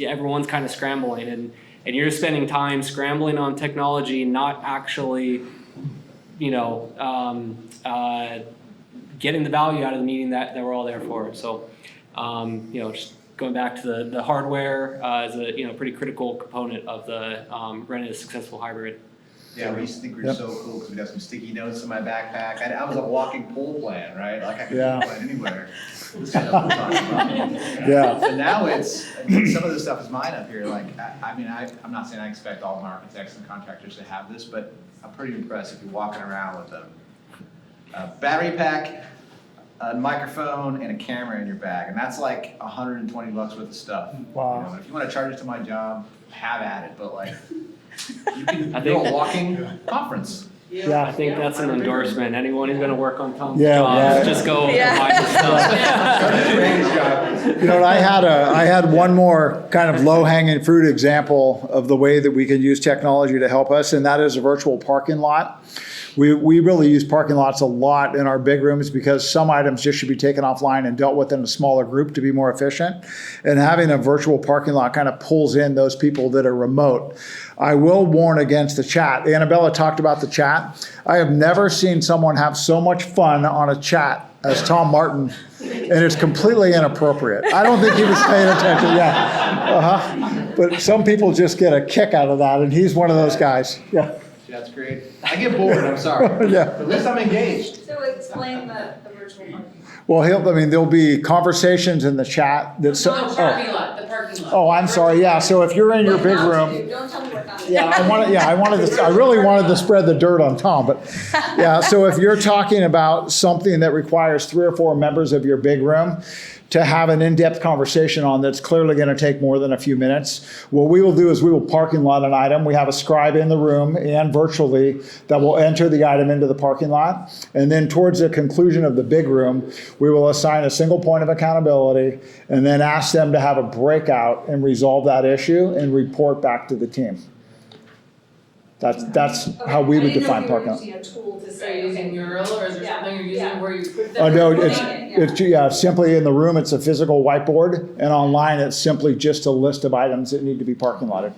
everyone's kind of scrambling, and you're spending time scrambling on technology, not actually, getting the value out of the meeting that we're all there for. So, just going back to the hardware is a pretty critical component of the running a successful hybrid. Yeah, we used to think we were so cool because we'd have some sticky notes in my backpack. I was a walking poll plan, right? Like I could Yeah. plan anywhere. This is what we're talking about. Yeah. And now some of this stuff is mine up here. Like, I'm not saying I expect all my architects and contractors to have this, but I'm pretty impressed if you're walking around with a battery pack, a microphone, and a camera in your bag. And that's like $120 worth of stuff. Wow. If you want to charge it to my job, have at it. But like, I you're think a walking conference. Yeah. I think that's an endorsement. Anyone who's going to work on Tom's Yeah, job, yeah. just go Yeah. buy the stuff. And I had one more kind of low-hanging fruit example of the way that we can use technology to help us, and that is a virtual parking lot. We really use parking lots a lot in our big rooms because some items just should be taken offline and dealt with in a smaller group to be more efficient. And having a virtual parking lot kind of pulls in those people that are remote. I will warn against the chat. Annabella talked about the chat. I have never seen someone have so much fun on a chat as Tom Martin, and it's completely inappropriate. I don't think he was paying attention. Yeah. But some people just get a kick out of that, and he's one of those guys. Yeah. That's great. I get bored, I'm sorry. Yeah. But at least I'm engaged. So explain the virtual parking. Well, there'll be conversations in the chat that. No, parking lot, the parking lot. Oh, I'm sorry. Yeah. So if you're in your big room. Don't tell me what not to do. I really wanted to spread the dirt on Tom, but yeah. So if you're talking about something that requires 3 or 4 members of your big room to have an in-depth conversation on that's clearly going to take more than a few minutes, what we will do is we will parking lot an item. We have a scribe in the room and virtually that will enter the item into the parking lot. And then towards the conclusion of the big room, we will assign a single point of accountability and then ask them to have a breakout and resolve that issue and report back to the team. That's how we would define parking lot. I didn't know you were using a tool to Are say. you using Mural, or is there Yeah, something you're yeah. using where you put Oh, them? no, Yeah. it's simply in the room, it's a physical whiteboard, and online, it's simply just a list of items that need to be parking lotted.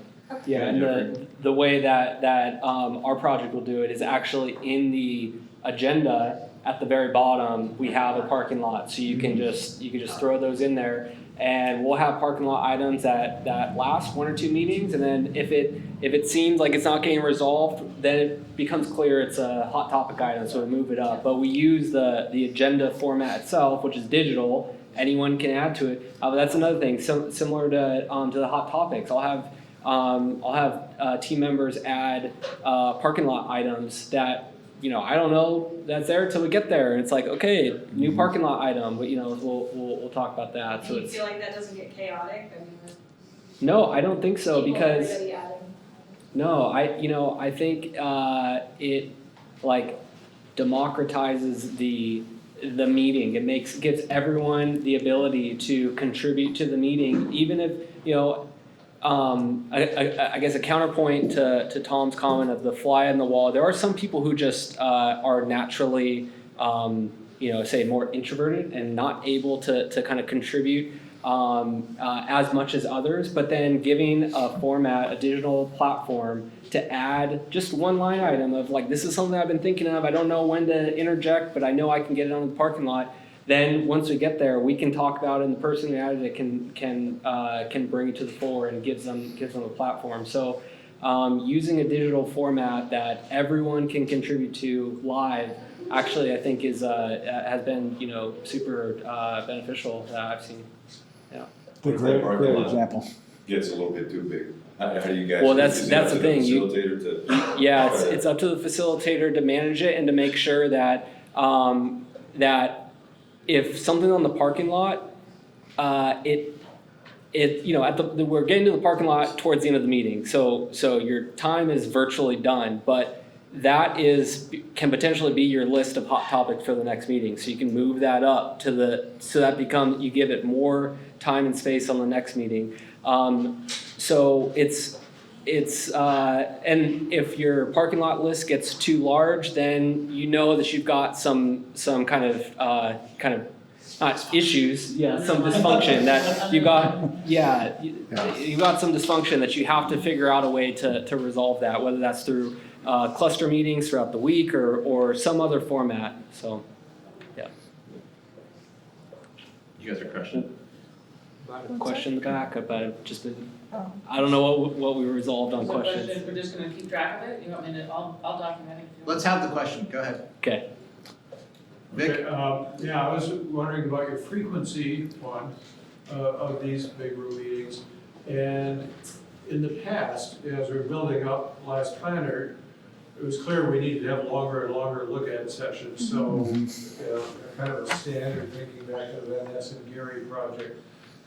Yeah, and the way that our project will do it is actually in the agenda at the very bottom. We have a parking lot, so you can just throw those in there, and we'll have parking lot items that last 1 or 2 meetings, and then if it seems like it's not getting resolved, then it becomes clear it's a hot topic item, so we move it up. But we use the agenda format itself, which is digital. Anyone can add to it. But that's another thing, similar to the hot topics. I'll have team members add parking lot items that I don't know that's there until we get there, and it's like, okay, new parking lot item, but we'll talk about that. So Do you it's feel like that doesn't get chaotic? I mean, no, I don't think so people, because everybody adding. No, I think it like democratizes the meeting. It gives everyone the ability to contribute to the meeting, even if, I guess a counterpoint to Tom's comment of the fly on the wall. There are some people who just are naturally, say more introverted and not able to kind of contribute as much as others, but then giving a format, a digital platform to add just one line item of like, this is something I've been thinking of, I don't know when to interject, but I know I can get it on the parking lot. Then once we get there, we can talk about it, and the person who added it can bring it to the fore and gives them a platform. So using a digital format that everyone can contribute to live, actually I think has been super beneficial that I've seen. Yeah. Great example. Gets a little bit too big. How do you guys? Well, that's is it up the to thing. Facilitator to. Yeah, it's up to the facilitator to manage it and to make sure that that if something on the parking lot, we're getting to the parking lot towards the end of the meeting, so your time is virtually done, but that can potentially be your list of hot topics for the next meeting. So you can move that up so that you give it more time and space on the next meeting. So it's and if your parking lot list gets too large, then you know that you've got some kind of not issues, some dysfunction that you've got some dysfunction that you have to figure out a way to resolve that, whether that's through cluster meetings throughout the week or some other format. So, yeah. You guys are crushing it. Question back about it. Just I don't know what we resolved on So questions. question, we're just gonna keep track of it? You want me to, I'll document it. if you want. Let's have the question, go ahead. Okay. Vic? Okay, I was wondering about your frequency of these big room meetings. And in the past, as we were building up last planner, it was clear we needed to have longer and longer look-at sessions. So, kind of a standard, thinking back to the Van Ness and Gary project.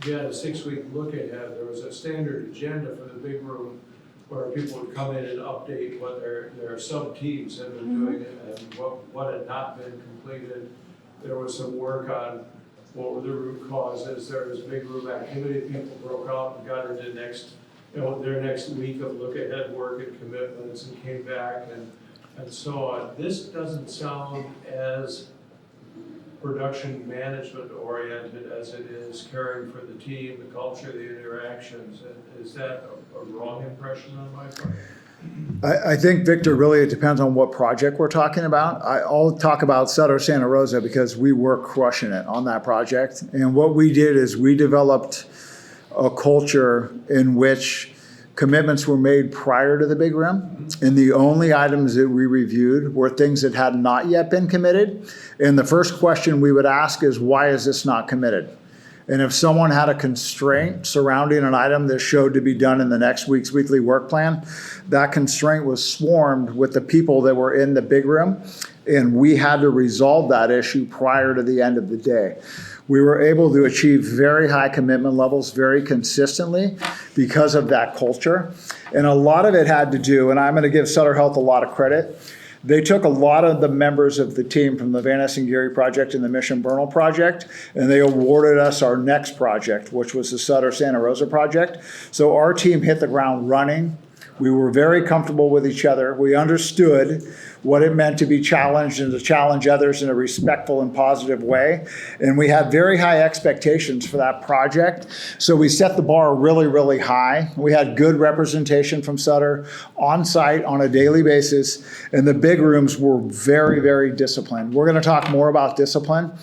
We had a 6-week look ahead. There was a standard agenda for the big room where people would come in and update what their sub-teams had been doing and what had not been completed. There was some work on what were the root causes. There was big room activity. People broke out and got into their next week of look ahead work and commitments and came back and so on. This doesn't sound as production management oriented as it is caring for the team, the culture, the interactions. Is that a wrong impression on my part? I think, Victor, really it depends on what project we're talking about. I'll talk about Sutter Santa Rosa because we were crushing it on that project. And what we did is we developed a culture in which commitments were made prior to the big room, and the only items that we reviewed were things that had not yet been committed. And the first question we would ask is, why is this not committed? And if someone had a constraint surrounding an item that showed to be done in the next week's weekly work plan, that constraint was swarmed with the people that were in the big room, and we had to resolve that issue prior to the end of the day. We were able to achieve very high commitment levels very consistently because of that culture. And a lot of it had to do, and I'm going to give Sutter Health a lot of credit, they took a lot of the members of the team from the Van Ness and Gary project and the Mission Bernal project, and they awarded us our next project, which was the Sutter Santa Rosa project. So our team hit the ground running. We were very comfortable with each other. We understood what it meant to be challenged and to challenge others in a respectful and positive way. And we had very high expectations for that project. So we set the bar really, really high. We had good representation from Sutter on site on a daily basis. And the big rooms were very, very disciplined. We're going to talk more about discipline.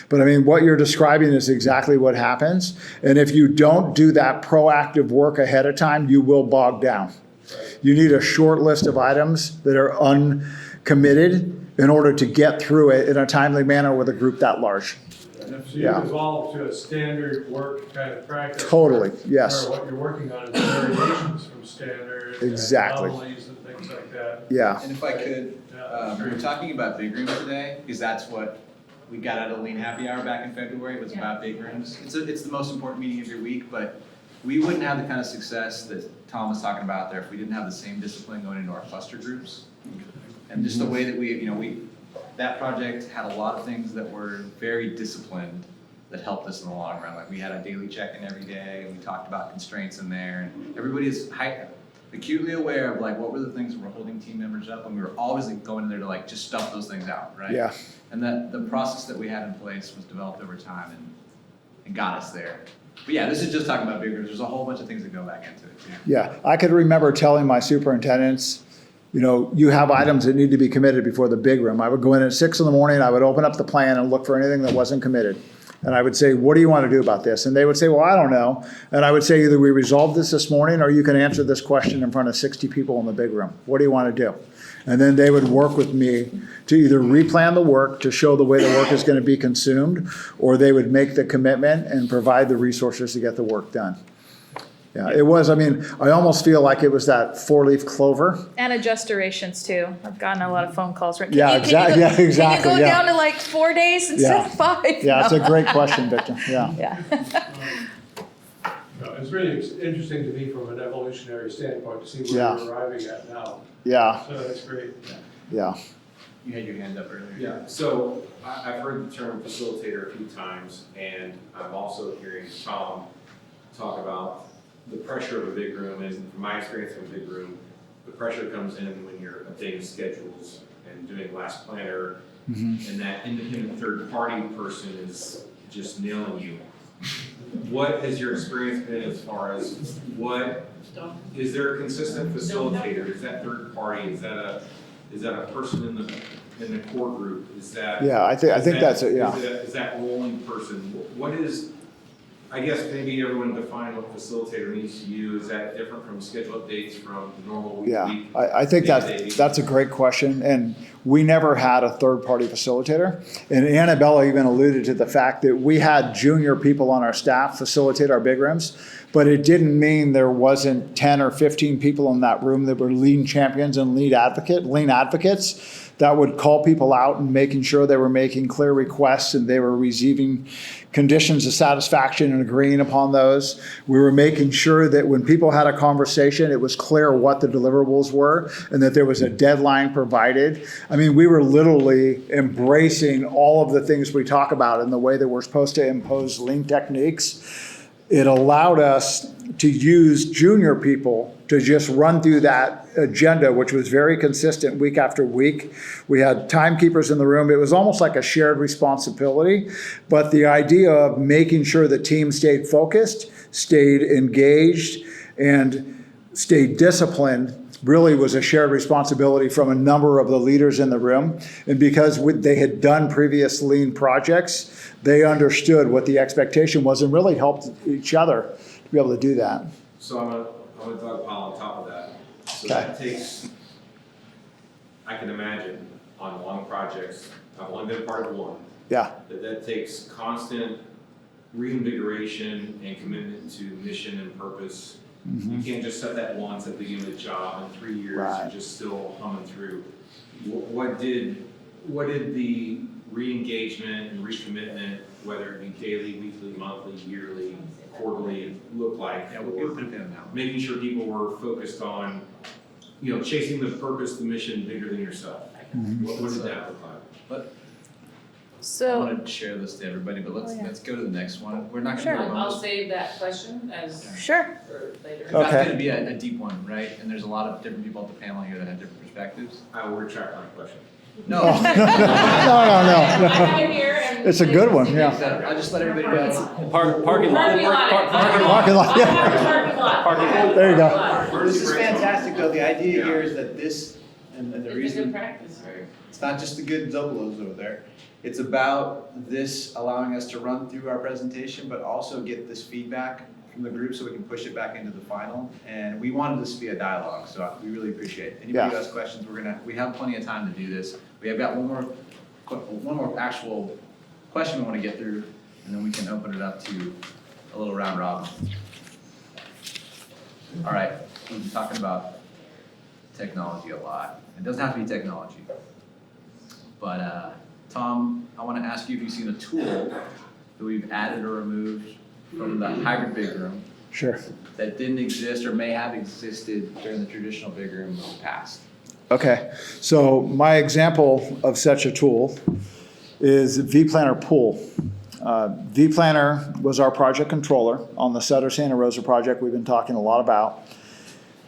But I mean, what you're describing is exactly what happens. And if you don't do that proactive work ahead of time, you will bog down. You need a short list of items that are uncommitted in order to get through it in a timely manner with a group that large. And if you evolve to a standard work kind of practice. Totally, yes. Where what you're working on is variations from standard. Exactly. And anomalies and things like that. Yeah. And if I could, we're talking about big rooms today, because that's what we got out of Lean Happy Hour back in February, was about big rooms. It's the most important meeting of your week, but we wouldn't have the kind of success that Tom was talking about there if we didn't have the same discipline going into our cluster groups. And just the way that that project had a lot of things that were very disciplined that helped us in the long run. Like we had a daily check-in every day, and we talked about constraints in there, and everybody is acutely aware of like what were the things that were holding team members up, and we were always like, going in there to like just stuff those things out, right? Yeah. And that the process that we had in place was developed over time and got us there. But yeah, this is just talking about big groups. There's a whole bunch of things that go back into it too. Yeah, I could remember telling my superintendents, you have items that need to be committed before the big room. I would go in at 6 a.m, I would open up the plan and look for anything that wasn't committed. And I would say, what do you want to do about this? And they would say, well, I don't know. And I would say, either we resolve this morning, or you can answer this question in front of 60 people in the big room. What do you want to do? And then they would work with me to either replan the work to show the way the work is going to be consumed, or they would make the commitment and provide the resources to get the work done. Yeah, it was, I almost feel like it was that 4-leaf clover. And adjust durations too. I've gotten a lot of phone calls. Can Yeah, exactly. Can you go Yeah. down to like 4 days instead of 5? Yeah, it's a great question, Victor. Yeah. Yeah. It's really interesting to me from an evolutionary standpoint to see where Yeah. we're arriving at now. Yeah. So that's great. Yeah. You had your hand up earlier. Yeah, so I've heard the term facilitator a few times, and I'm also hearing Tom talk about the pressure of a big room, and from my experience in a big room, the pressure comes in when you're updating schedules and doing last planner, and that independent third-party person is just nailing you. What has your experience been as far as is there a consistent facilitator? Is that third party? Is that a person in the core group? Is that I think that's it. Yeah. Is that rolling person? What is? I guess maybe everyone define what facilitator means to you. Is that different from schedule updates from the normal week? Yeah, I think that's a great question, and we never had a third-party facilitator. And Annabella even alluded to the fact that we had junior people on our staff facilitate our big rooms, but it didn't mean there wasn't 10 or 15 people in that room that were lean champions and lean advocates that would call people out and making sure they were making clear requests and they were receiving conditions of satisfaction and agreeing upon those. We were making sure that when people had a conversation, it was clear what the deliverables were and that there was a deadline provided. We were literally embracing all of the things we talk about in the way that we're supposed to impose lean techniques. It allowed us to use junior people to just run through that agenda, which was very consistent week after week. We had timekeepers in the room. It was almost like a shared responsibility, but the idea of making sure the team stayed focused, stayed engaged, and stayed disciplined really was a shared responsibility from a number of the leaders in the room. And because they had done previous lean projects, they understood what the expectation was and really helped each other to be able to do that. So I'm gonna dog pile on top of that. So Okay. that takes, I can imagine on long projects, I've only been part of one, Yeah, that takes constant reinvigoration and commitment to mission and purpose. You can't just set that once at the beginning of the job, in 3 years, Right. you're just still humming through. What did the re-engagement and recommitment, whether it be daily, weekly, monthly, yearly, quarterly, look like? Yeah, we'll put a pin on that one. Making sure people were focused on, chasing the purpose, the mission bigger than yourself. What did that look like? I So, wanted to share this to everybody, but let's go to the next one. We're not Sure. gonna do a I'll bonus. save that question as sure. for later. That's Okay. gonna be a deep one, right? And there's a lot of different people at the panel here that have different perspectives. I will retract my question. No. no. I have it here and. It's a good one, yeah. I'll just let everybody know. Parking lot. Parking lot. Parking lot, yeah. Parking lot. Parking lot. There you go. This is fantastic, though. The idea here is that this, and the It's a good reason, practice, right? it's not just the good Zobolos over there. It's about this allowing us to run through our presentation, but also get this feedback from the group so we can push it back into the final. And we wanted this to be a dialogue, so we really appreciate it. Anybody who has questions, we have plenty of time to do this. We have got one more actual question we want to get through, and then we can open it up to a little round robin. All right, we've been talking about technology a lot. It doesn't have to be technology. But Tom, I want to ask you if you've seen a tool that we've added or removed from the hybrid big room Sure. that didn't exist or may have existed during the traditional big room of the past? Okay, so my example of such a tool is vPlanner Pool. vPlanner was our project controller on the Sutter Santa Rosa project we've been talking a lot about.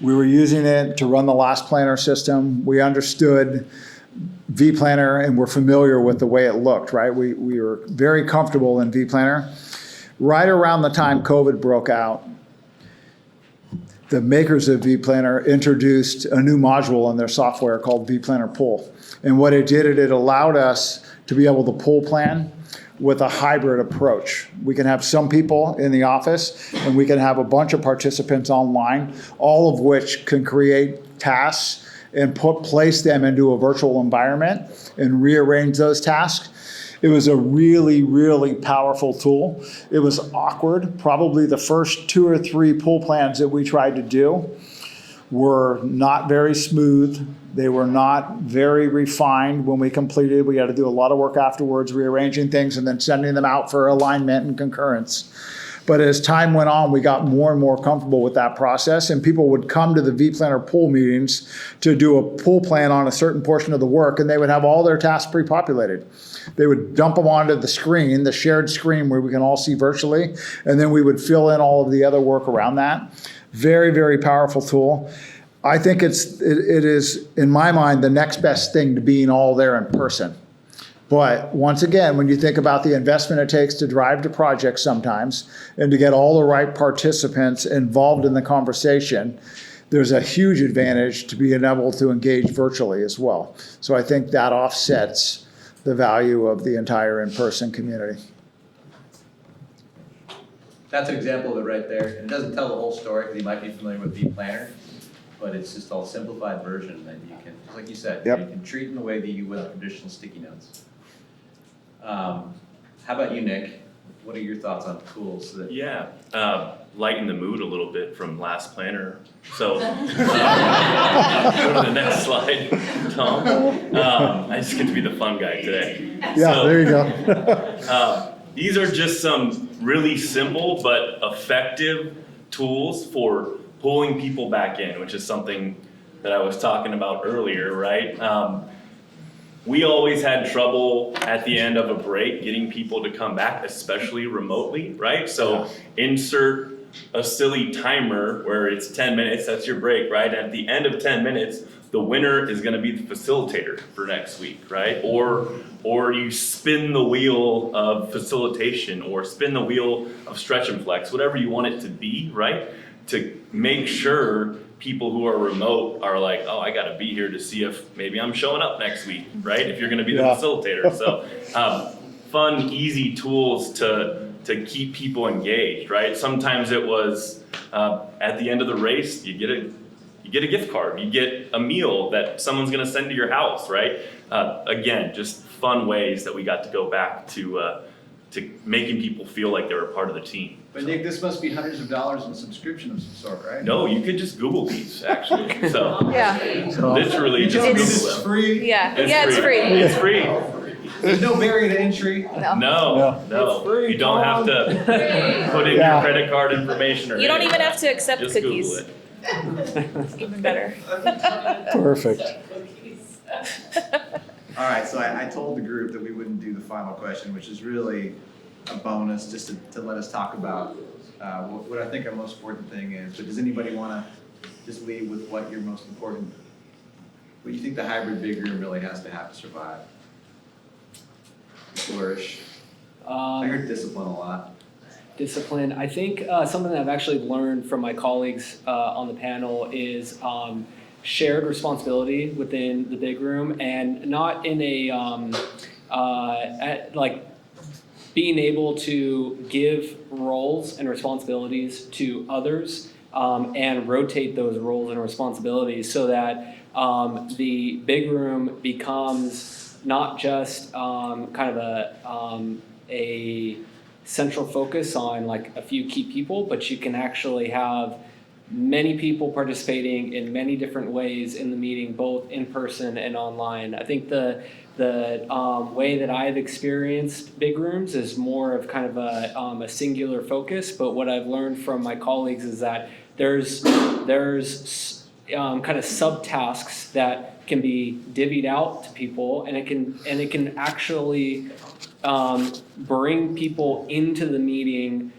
We were using it to run the last planner system. We understood vPlanner and we're familiar with the way it looked, right? We were very comfortable in vPlanner. Right around the time COVID broke out, the makers of vPlanner introduced a new module in their software called vPlanner Pool. And what it did, it allowed us to be able to pool plan with a hybrid approach. We can have some people in the office and we can have a bunch of participants online, all of which can create tasks and place them into a virtual environment and rearrange those tasks. It was a really, really powerful tool. It was awkward. Probably the first 2 or 3 pool plans that we tried to do were not very smooth. They were not very refined when we completed. We had to do a lot of work afterwards, rearranging things and then sending them out for alignment and concurrence. But as time went on, we got more and more comfortable with that process, and people would come to the vPlanner pool meetings to do a pool plan on a certain portion of the work, and they would have all their tasks pre-populated. They would dump them onto the screen, the shared screen where we can all see virtually, and then we would fill in all of the other work around that. Very, very powerful tool. I think it is, in my mind, the next best thing to being all there in person. But once again, when you think about the investment it takes to drive the project sometimes and to get all the right participants involved in the conversation, there's a huge advantage to being able to engage virtually as well. So I think that offsets the value of the entire in-person community. That's an example of it right there. It doesn't tell the whole story because you might be familiar with vPlanner, but it's just a simplified version that you can, like you said, Yep. you can treat in the way that you would traditional sticky notes. How about you, Nick? What are your thoughts on tools that? Yeah, lighten the mood a little bit from last planner. So, go to the next slide, Tom. I just get to be the fun guy today. Yeah, So, there you go. These are just some really simple but effective tools for pulling people back in, which is something that I was talking about earlier, right? We always had trouble at the end of a break getting people to come back, especially remotely, right? So insert a silly timer where it's 10 minutes, that's your break, right? And at the end of 10 minutes, the winner is gonna be the facilitator for next week, right? Or you spin the wheel of facilitation or spin the wheel of stretch and flex, whatever you want it to be, right? To make sure people who are remote are like, oh, I gotta be here to see if maybe I'm showing up next week, right? If you're gonna be the facilitator. So fun, easy tools to keep people engaged, right? Sometimes it was at the end of the race, you get a gift card, you get a meal that someone's gonna send to your house, right? Again, just fun ways that we got to go back to making people feel like they were a part of the team. But Nick, this must be hundreds of dollars in subscription of some sort, right? No, you could just Google these, actually. So Yeah. literally just Telling me Google this is them. free? Yeah, it's free. It's free. There's no barrier to entry? No. You don't have to put in your credit card information or You don't anything. even have to accept Just cookies. Google it. It's even better. Perfect. All right, so I told the group that we wouldn't do the final question, which is really a bonus, just to let us talk about what I think our most important thing is. But does anybody want to just leave with what your most important, what you think the hybrid big room really has to have to survive? Flourish. I heard discipline a lot. Discipline. I think something that I've actually learned from my colleagues on the panel is shared responsibility within the big room, and not in a like being able to give roles and responsibilities to others and rotate those roles and responsibilities so that the big room becomes not just kind of a central focus on like a few key people, but you can actually have many people participating in many different ways in the meeting, both in person and online. I think the way that I've experienced big rooms is more of kind of a singular focus, but what I've learned from my colleagues is that there's kind of subtasks that can be divvied out to people, and it can actually bring people into the meeting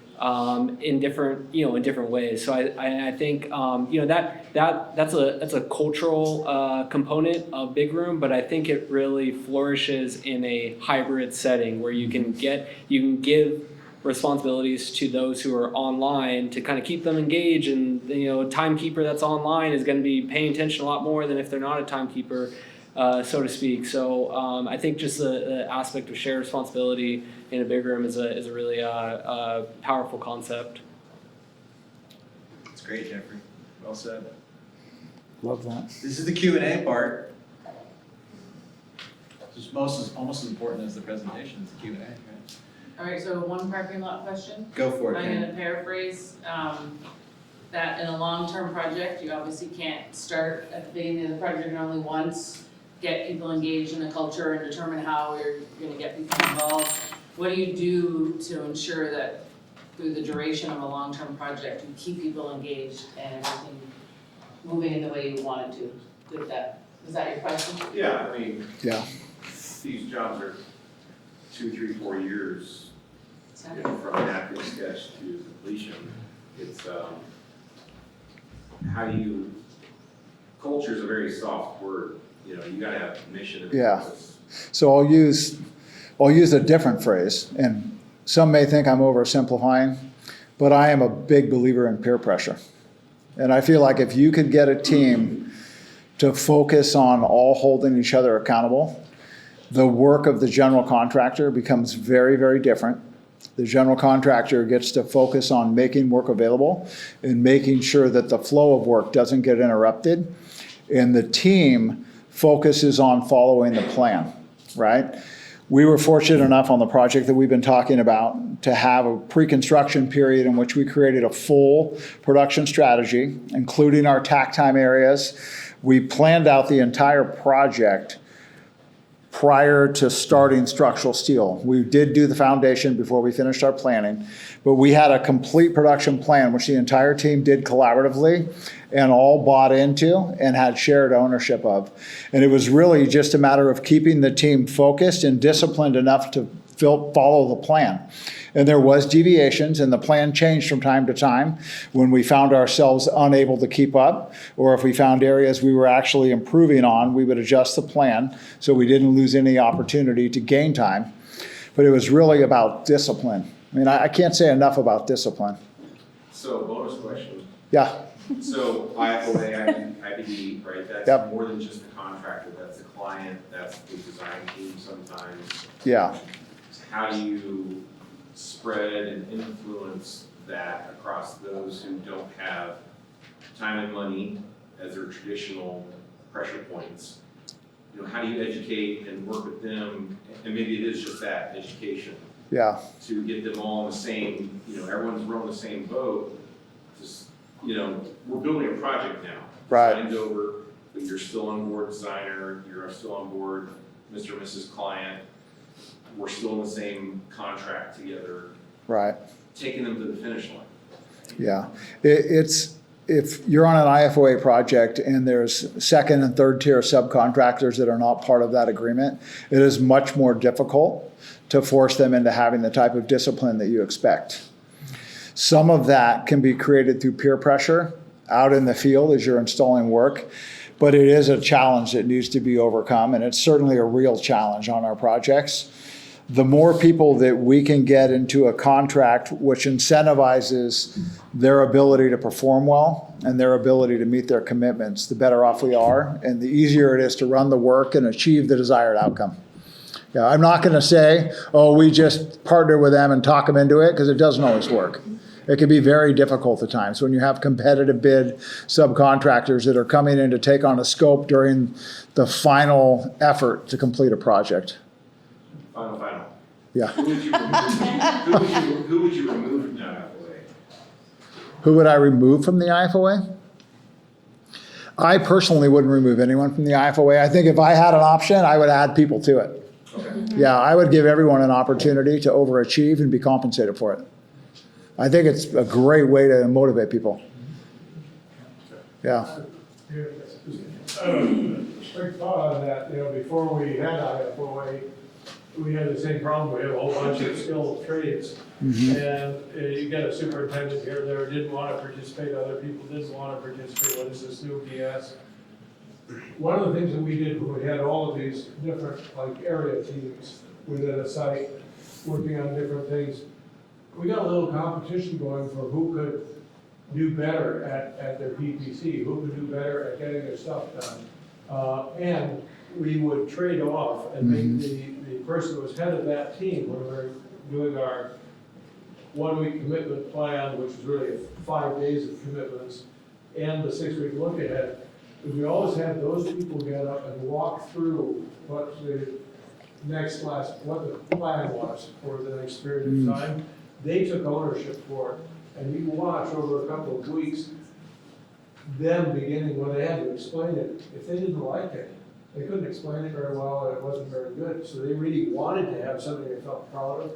in different ways. So I think that's a cultural component of big room, but I think it really flourishes in a hybrid setting where you can give responsibilities to those who are online to kind of keep them engaged, and a timekeeper that's online is going to be paying attention a lot more than if they're not a timekeeper, so to speak. So I think just the aspect of shared responsibility in a big room is a really powerful concept. That's great, Jeffrey. Well said. Love that. This is the Q&A part. It's almost as important as the presentation, is the Q&A, right? All right, so one parking lot question. Go for it, I'm Ken. gonna paraphrase, that in a long-term project, you obviously can't start at the beginning of the project and only once get people engaged in the culture and determine how you're gonna get people involved. What do you do to ensure that through the duration of a long-term project, you keep people engaged and everything moving in the way you want it to? Is that your question? Yeah, I mean, Yeah. these jobs are 2, 3, 4 years, from napkin sketch to completion. It's, culture's a very soft word, you gotta have mission and Yeah. purpose. So I'll use a different phrase, and some may think I'm oversimplifying, but I am a big believer in peer pressure. And I feel like if you could get a team to focus on all holding each other accountable, the work of the general contractor becomes very, very different. The general contractor gets to focus on making work available and making sure that the flow of work doesn't get interrupted. And the team focuses on following the plan, right? We were fortunate enough on the project that we've been talking about to have a pre-construction period in which we created a full production strategy, including our tack time areas. We planned out the entire project prior to starting structural steel. We did do the foundation before we finished our planning, but we had a complete production plan, which the entire team did collaboratively and all bought into and had shared ownership of. And it was really just a matter of keeping the team focused and disciplined enough to follow the plan. And there was deviations, and the plan changed from time to time when we found ourselves unable to keep up, or if we found areas we were actually improving on, we would adjust the plan so we didn't lose any opportunity to gain time. But it was really about discipline. I mean, I can't say enough about discipline. So bonus question. Yeah. So IFOA, IBD, right, that's Yep. more than just the contractor, that's the client, that's the design team sometimes. Yeah. How do you spread and influence that across those who don't have time and money as their traditional pressure points? How do you educate and work with them, and maybe it is just that, education, Yeah. to get them all in the same, everyone's rowing the same boat. Just, we're building a project now. Right. Design's over, but you're still on board designer, you're still on board Mr. and Mrs. Client. We're still in the same contract together, Right. taking them to the finish line. Yeah. If you're on an IFOA project and there's second and third tier subcontractors that are not part of that agreement, it is much more difficult to force them into having the type of discipline that you expect. Some of that can be created through peer pressure out in the field as you're installing work, but it is a challenge that needs to be overcome, and it's certainly a real challenge on our projects. The more people that we can get into a contract which incentivizes their ability to perform well and their ability to meet their commitments, the better off we are, and the easier it is to run the work and achieve the desired outcome. Yeah, I'm not going to say, oh, we just partner with them and talk them into it, because it doesn't always work. It can be very difficult at times when you have competitive bid subcontractors that are coming in to take on a scope during the final effort to complete a project. Final. Yeah. Who would you remove? Who would you remove from that Who would I remove from the IFOA? I personally wouldn't remove anyone from the IFOA. I think if I had an option, I would add people to it. Yeah, I would give everyone an opportunity to overachieve and be compensated for it. I think it's a great way to motivate people. Yeah. Quick thought on that, before we had IFOA, we had the same problem, we had a whole bunch of skilled trades. And you get a superintendent here, there didn't want to participate, other people didn't want to participate, what is this new BS? One of the things that we did when we had all of these different, like, area teams within a site, working on different things, we got a little competition going for who could do better at their PPC, who could do better at getting their stuff done. And we would trade off and make the person that was head of that team, when we were doing our 1-week commitment plan, which was really 5 days of commitments, and the 6-week look ahead, we always had those people get up and walk through what the plan was for the next period of time. They took ownership for it, and you watch over a couple of weeks, them beginning when they had to explain it. If they didn't like it, they couldn't explain it very well, and it wasn't very good. So they really wanted to have something they felt proud of.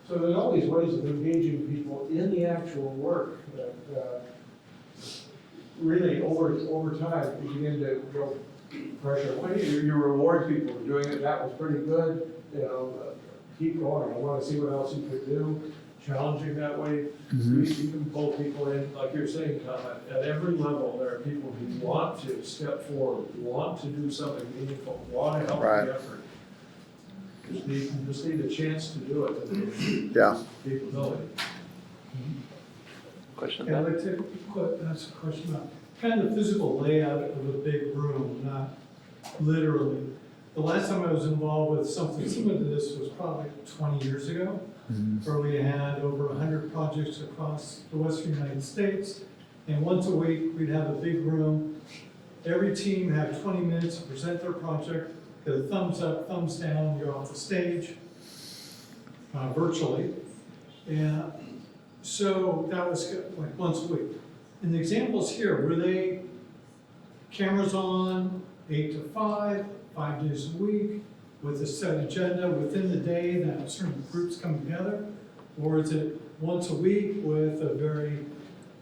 So there's all these ways of engaging people in the actual work that really over time you begin to go pressure. When you reward people for doing it, that was pretty good. Keep going. I want to see what else you could do. Challenging that way. You can pull people in, like you're saying, Tom, at every level, there are people who want to step forward, want to do something meaningful, want to help the effort. You just need a chance to do it, and capability. Question Yeah, I'd about like to ask a question about kind of the physical layout of a big room, not literally. The last time I was involved with something similar to this was probably 20 years ago, where we had over 100 projects across the western United States. And once a week, we'd have a big room. Every team had 20 minutes to present their project, get a thumbs up, thumbs down, you're off the stage, virtually. And so that was like once a week. And the examples here, were they cameras on 8 to 5, 5 days a week, with a set agenda within the day that certain groups come together? Or is it once a week with a very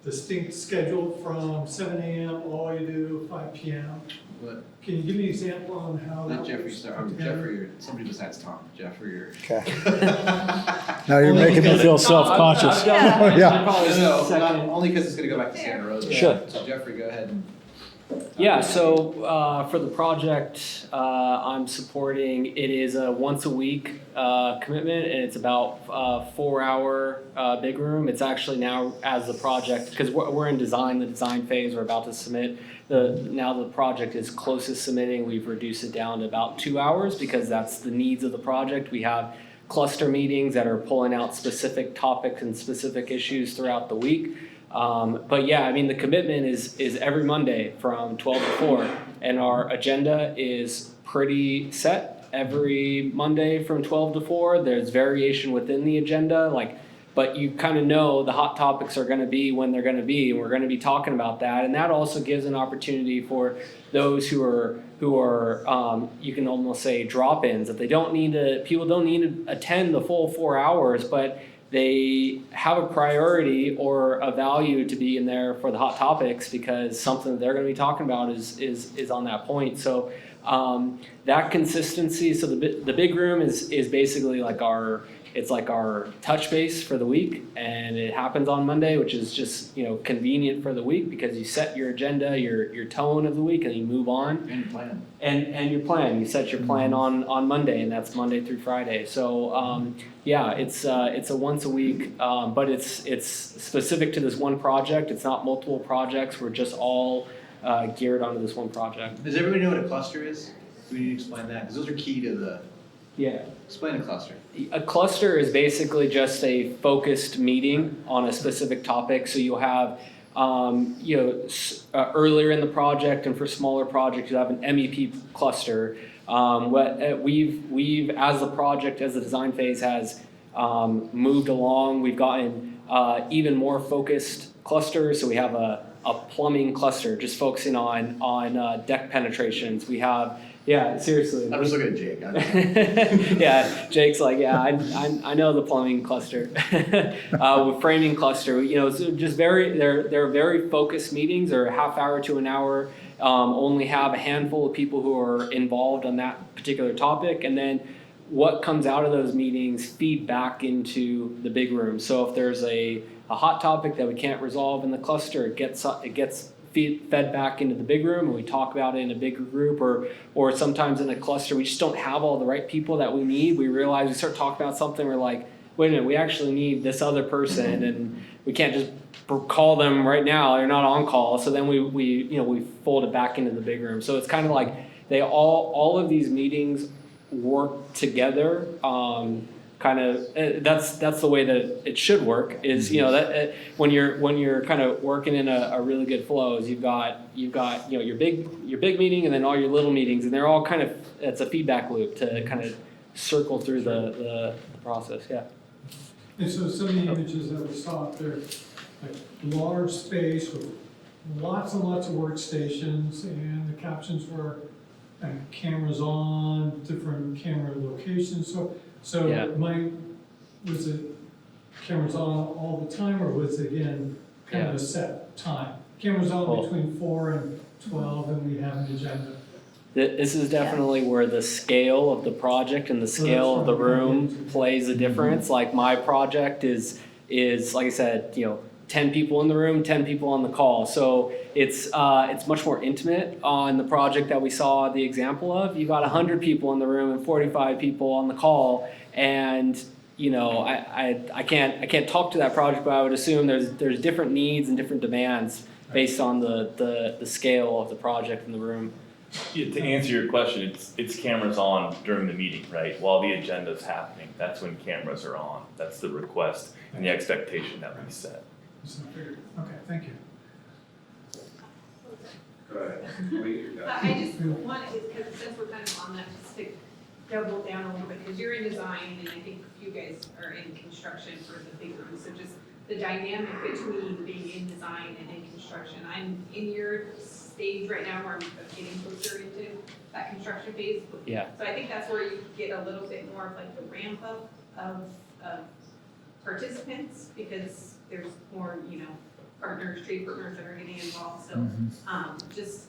distinct schedule from 7 a.m. all you do 5 p.m.? But Can you give me an example on how that let Jeffrey was start, put or together? Jeffrey, or somebody besides Tom, Jeffrey, or. Okay. Now you're making me feel self-conscious. Yeah. Yeah. No, only because it's gonna go back to Santa Rosa. Sure. So Jeffrey, go ahead and. Yeah, so for the project I'm supporting, it is a once a week commitment, and it's about 4-hour big room. It's actually now, as the project, because we're in the design phase, we're about to submit. Now the project is closest submitting, we've reduced it down to about 2 hours because that's the needs of the project. We have cluster meetings that are pulling out specific topics and specific issues throughout the week. But yeah, I mean, the commitment is every Monday from 12 to 4, and our agenda is pretty set every Monday from 12 to 4. There's variation within the agenda, but you kind of know the hot topics are going to be when they're going to be, and we're going to be talking about that. And that also gives an opportunity for those who are you can almost say drop-ins, that people don't need to attend the full 4 hours, but they have a priority or a value to be in there for the hot topics because something that they're going to be talking about is on that point. So that consistency. So the big room is basically like our touch base for the week, and it happens on Monday, which is just convenient for the week because you set your agenda, your tone of the week, and you move on. And your plan. And your plan. You set your plan on Monday, and that's Monday through Friday. So yeah, it's a once a week, but it's specific to this one project. It's not multiple projects. We're just all geared onto this one project. Does everybody know what a cluster is? Do we need to explain that? Because those are key to the. Yeah. Explain a cluster. A cluster is basically just a focused meeting on a specific topic. So you'll have, earlier in the project and for smaller projects, you have an MEP cluster. We've as the design phase has moved along, we've gotten even more focused clusters. So we have a plumbing cluster just focusing on deck penetrations. We have, yeah, seriously. I'm just looking at Jake. Yeah, Jake's like, yeah, I know the plumbing cluster. With framing cluster, you know, so just they're very focused meetings. They're a half hour to an hour. Only have a handful of people who are involved on that particular topic, and then what comes out of those meetings feed back into the big room. So if there's a hot topic that we can't resolve in the cluster, it gets fed back into the big room, and we talk about it in a bigger group, or sometimes in a cluster we just don't have all the right people that we need. We realize we start talking about something, we're like, wait a minute, we actually need this other person, and we can't just call them right now, they're not on call. So then we fold it back into the big room. So it's kind of like all of these meetings work together. That's the way that it should work. Is that when you're kind of working in a really good flow, is you've got your big meeting and then all your little meetings, and they're all kind of, it's a feedback loop to kind of circle through the process. Yeah. And so some of the images that we saw up there, like large space with lots and lots of workstations, and the captions were cameras on, different camera locations. So Yeah. was it cameras on all the time, or was it again kind of a set time? Cameras on Well, between 4 and 12, and we have an agenda. This is definitely where the scale of the project and the scale of the room plays a difference. Like my project is like I said, 10 people in the room, 10 people on the call. So it's much more intimate on the project that we saw the example of. You got 100 people in the room and 45 people on the call, and I can't talk to that project, but I would assume there's different needs and different demands based on the scale of the project in the room. Yeah, to answer your question, it's cameras on during the meeting, right? While the agenda's happening, that's when cameras are on. That's the request and the expectation that we set. Okay, thank you. Go ahead. I just wanted, because since we're kind of on that, just to double down a little bit, because you're in design, and I think you guys are in construction for the big room, so just the dynamic between being in design and in construction. I'm in your stage right now where I'm getting closer into that construction phase. Yeah. So I think that's where you get a little bit more of like the ramp up of participants, because there's more, partners, trade partners that are getting involved. So just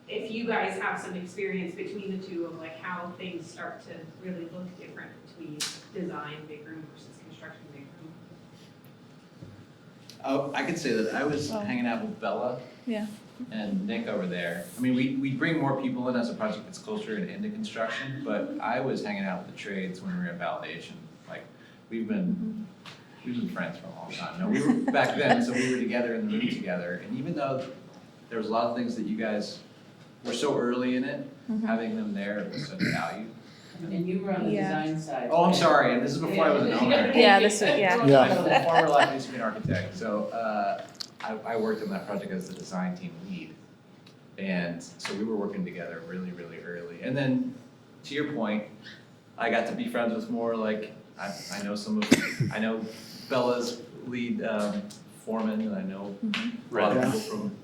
if you guys have some experience between the two of like how things start to really look different between design big room versus construction big room. Oh, I could say that I was hanging out with Bella. Yeah. And Nick over there. I mean, we bring more people in as the project gets closer and into construction, but I was hanging out with the trades when we were in validation. Like, we've been friends for a long time. No, we were back then, so we were together in the room together. And even though there was a lot of things that you guys were so early in it, having them there was such value. And you were on the design side. Oh, I'm sorry, and this is before I was an owner. Yeah, this is, yeah. I'm a former life used to be an architect, so I worked on that project as the design team lead. And so we were working together really, really early. And then, to your point, I got to be friends with more like, I know Bella's lead foreman, and I know a lot of people from,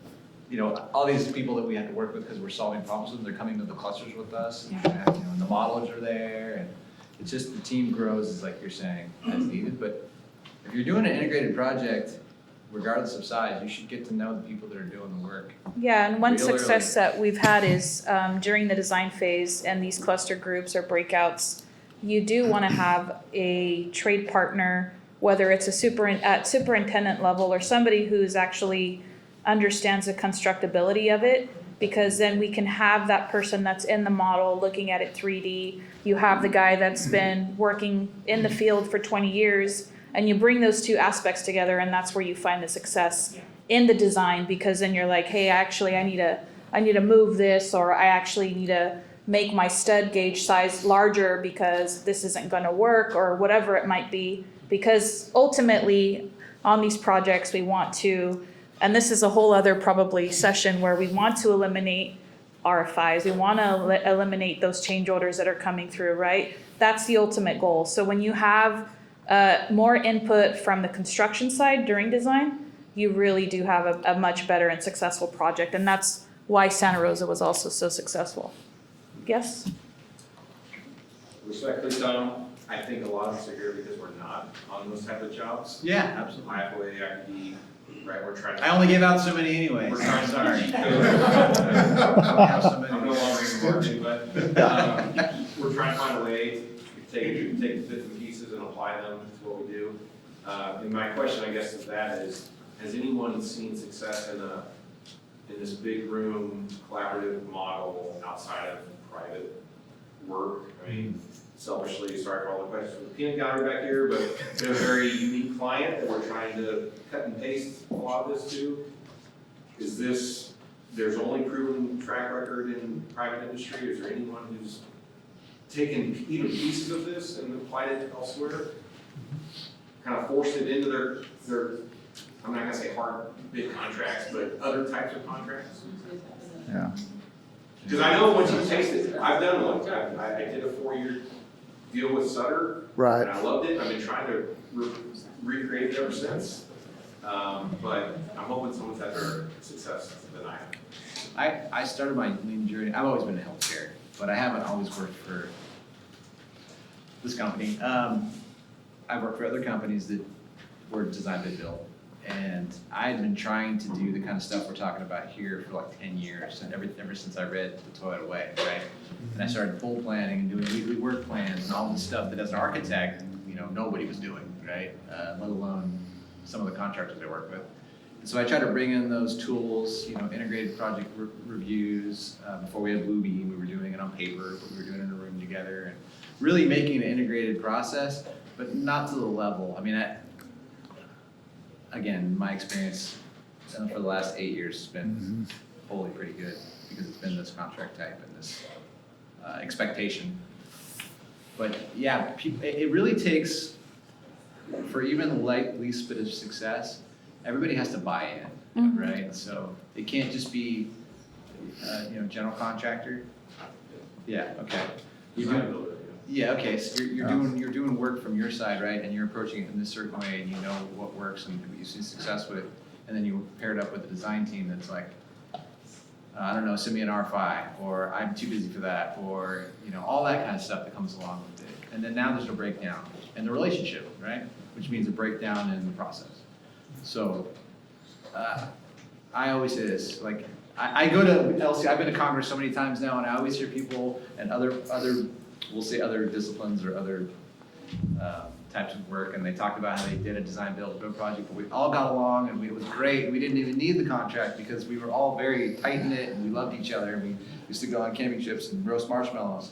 all these people that we had to work with because we're solving problems with them. They're coming to the clusters with us, and the modelers are there, and it's just the team grows, is like you're saying, as needed. But if you're doing an integrated project, regardless of size, you should get to know the people that are doing the work. Yeah, and one Real success that we've had is during the design phase and these cluster groups or breakouts, you do want to have a trade partner, whether it's at superintendent level or somebody who's actually understands the constructability of it, because then we can have that person that's in the model looking at it 3D. You have the guy that's been working in the field for 20 years, and you bring those two aspects together, and that's where you find the success in the design, because then you're like, hey, actually I need to move this, or I actually need to make my stud gauge size larger because this isn't going to work, or whatever it might be. Because ultimately on these projects we want to, and this is a whole other probably session where we want to eliminate RFIs. We want to eliminate those change orders that are coming through, right? That's the ultimate goal. So when you have more input from the construction side during design, you really do have a much better and successful project. And that's why Santa Rosa was also so successful. Yes? Respectfully, Tom, I think a lot of us are here because we're not on those type of jobs. Yeah, absolutely. Halfway, I could be, right, we're trying to. I only gave out so many anyway. We're trying to. Sorry. I have so many. I'm no longer in marketing, but, we're trying to find a way to take bits and pieces and apply them to what we do. And my question, I guess, to that is, has anyone seen success in this big room collaborative model outside of private work? I mean, selfishly, sorry for all the questions from the peanut gallery back here, but we have a very unique client that we're trying to cut and paste a lot of this to. Is this, there's only proven track record in private industry? Is there anyone who's taken even pieces of this and applied it elsewhere? Kind of forced it into their, I'm not gonna say hard, big contracts, but other types of contracts? Yeah. Because I know once you taste it, I've done one. I did a 4-year deal with Sutter. Right. And I loved it. I've been trying to recreate it ever since. But I'm hoping someone's had better success than I have. I started my lean journey, I've always been in healthcare, but I haven't always worked for this company. I've worked for other companies that were design bid build. And I had been trying to do the kind of stuff we're talking about here for like 10 years, and ever since I read The Toilet Away, right? And I started full planning and doing weekly work plans and all this stuff that as an architect, nobody was doing, right? Let alone some of the contractors I work with. And so I tried to bring in those tools, integrated project reviews. Before we had Bluebeam, we were doing it on paper, but we were doing it in a room together, and really making an integrated process, but not to the level. I mean, again, my experience for the last 8 years has been wholly pretty good because it's been this contract type and this expectation. But yeah, it really takes, for even the least bit of success, everybody has to buy in, right? So it can't just be, general contractor. Yeah, okay. Yeah, okay, so you're doing work from your side, right, and you're approaching it in this certain way, and you know what works and what you see success with, and then you pair it up with a design team that's like, I don't know, send me an R5, or I'm too busy for that, or, all that kind of stuff that comes along with it. And then now there's a breakdown in the relationship, right, which means a breakdown in the process. So, I always say this, like, I go to LCI, I've been to Congress so many times now, and I always hear people and other we'll say other disciplines or other types of work, and they talked about how they did a design build project, but we all got along and it was great. We didn't even need the contract because we were all very tight-knit and we loved each other, and we used to go on camping trips and roast marshmallows.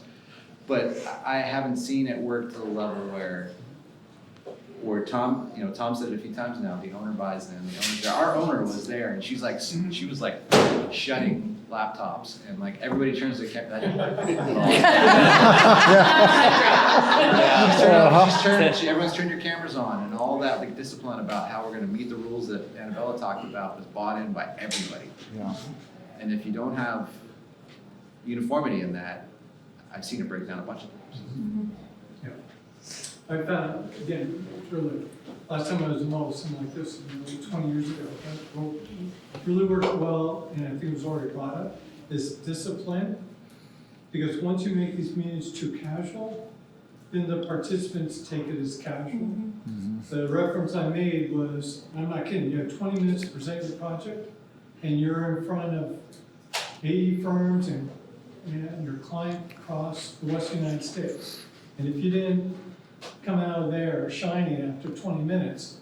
But I haven't seen it work to the level where Tom, Tom said it a few times now, the owner buys in, our owner was there, and she was like shutting laptops, and like everybody turns their camera. Everyone's turned your cameras on, and all that like discipline about how we're gonna meet the rules that Annabella talked about was bought in by everybody. Yeah. And if you don't have uniformity in that, I've seen it break down a bunch of times. I found, again, really, last time I was involved with something like this, 20 years ago, that really worked well, and I think it was already brought up, is discipline. Because once you make these meetings too casual, then the participants take it as casual. The reference I made was, I'm not kidding, you have 20 minutes to present your project, and you're in front of AE firms and your client across the Western United States. And if you didn't come out of there shining after 20 minutes,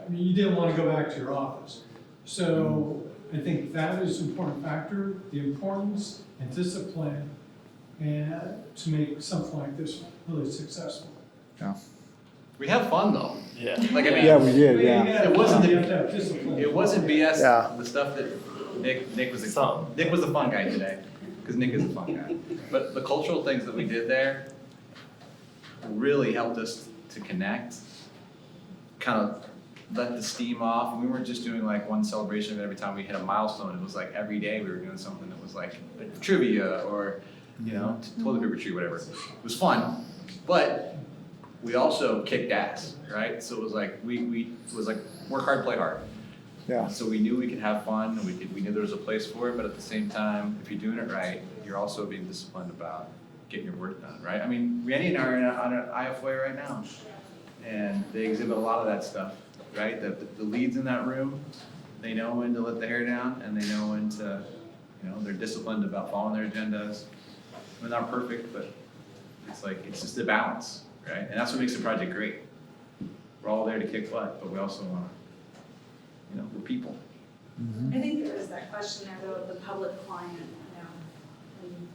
I mean, you didn't want to go back to your office. So I think that is an important factor, the importance and discipline, and to make something like this really successful. We have fun though. Yeah. Like, I mean, Yeah, we did, yeah. It wasn't You have to have discipline. It wasn't BS. Yeah. The stuff that Nick was the fun guy today, because Nick is a fun guy. But the cultural things that we did there really helped us to connect, kind of let the steam off. We weren't just doing like one celebration of every time we hit a milestone. It was like every day we were doing something that was like trivia or, toilet paper tree, whatever. It was fun, but we also kicked ass, right? So it was like, it was like work hard, play hard. Yeah. So we knew we could have fun, we knew there was a place for it, but at the same time, if you're doing it right, you're also being disciplined about getting your work done, right? I mean, Randy and I are on an IFOA right now, and they exhibit a lot of that stuff, right? The leads in that room, they know when to let the hair down, and they know when to, they're disciplined about following their agendas. They're not perfect, but it's just a balance, right? And that's what makes the project great. We're all there to kick butt, but we also want to, we're people. I think there is that question there though, of the public client, and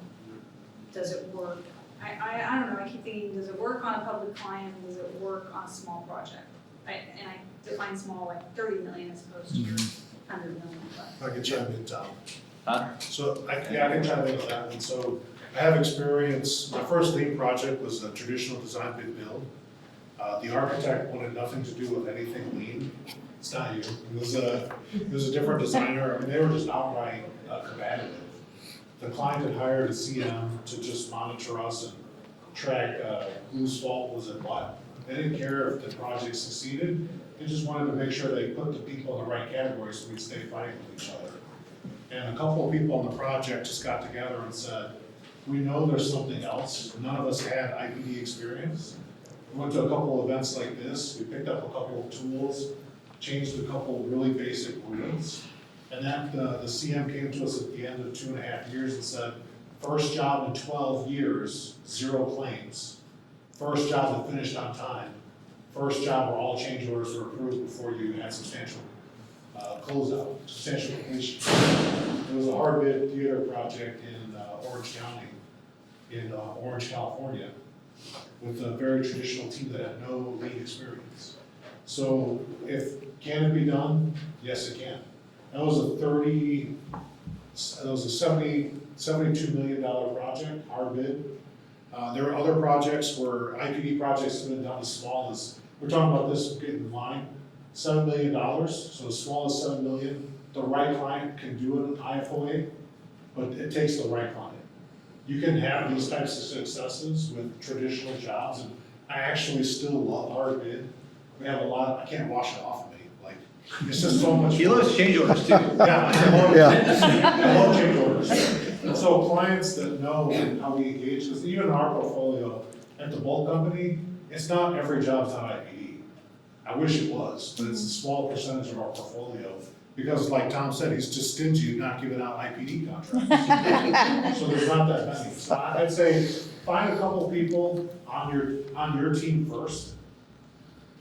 does it work? I don't know, I keep thinking, does it work on a public client, does it work on a small project? And I define small like 30 million as opposed to 100 million, but. I can chime in, Tom. Huh? So, I can chime in on that one. So, I have experience, my first lean project was a traditional design bid build. The architect wanted nothing to do with anything lean. It's not you. It was a different designer. I mean, they were just outright combative. The client had hired a CM to just monitor us and track whose fault was in what. They didn't care if the project succeeded. They just wanted to make sure they put the people in the right category so we'd stay fighting with each other. And a couple of people on the project just got together and said, we know there's something else. None of us had IPD experience. We went to a couple of events like this. We picked up a couple of tools, changed a couple of really basic rules. And that the CM came to us at the end of 2.5 years and said, first job in 12 years, 0 claims. First job that finished on time. First job where all change orders were approved before you had substantial closeout, substantial completion. It was a hard bid theater project in Orange County, in Orange, California, with a very traditional team that had no lead experience. So can it be done? Yes, it can. That was a $72 million project, hard bid. There are other projects where IPD projects have been done as small as, we're talking about this getting in line, $7 million, so as small as 7 million. The right client can do it in IFOA, but it takes the right client. You can have these types of successes with traditional jobs, and I actually still love hard bid. We have a lot, I can't wash it off of me, like, it's just so much. He loves change orders too. Yeah, I love change orders. And so clients that know how we engage, because even in our portfolio at the bulk company, it's not every job's on IPD. I wish it was, but it's a small percentage of our portfolio. Because like Tom said, he's just stingy not giving out IPD contracts. So there's not that many. So I'd say find a couple people on your team first,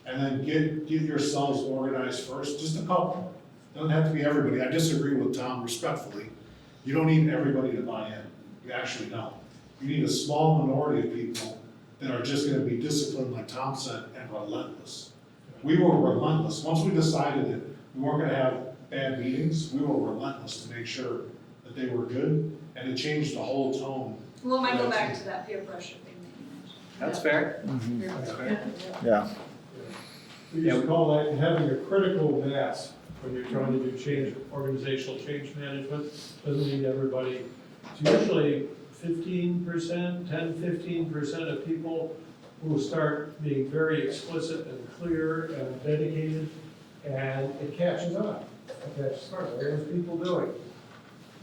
and then get yourselves organized first, just a couple. Doesn't have to be everybody. I disagree with Tom respectfully. You don't need everybody to buy in. You actually don't. You need a small minority of people that are just gonna be disciplined, like Tom said, and relentless. We were relentless. Once we decided that we weren't gonna have bad meetings, we were relentless to make sure that they were good, and it changed the whole tone. Well, it might go back to that peer pressure thing that you mentioned. That's fair. That's fair. Yeah. We used to call that having a critical mass when you're trying to do change, organizational change management. Doesn't mean everybody, it's usually 15%, 10-15% of people who start being very explicit and clear and dedicated, and it catches on. It catches on. There's people doing.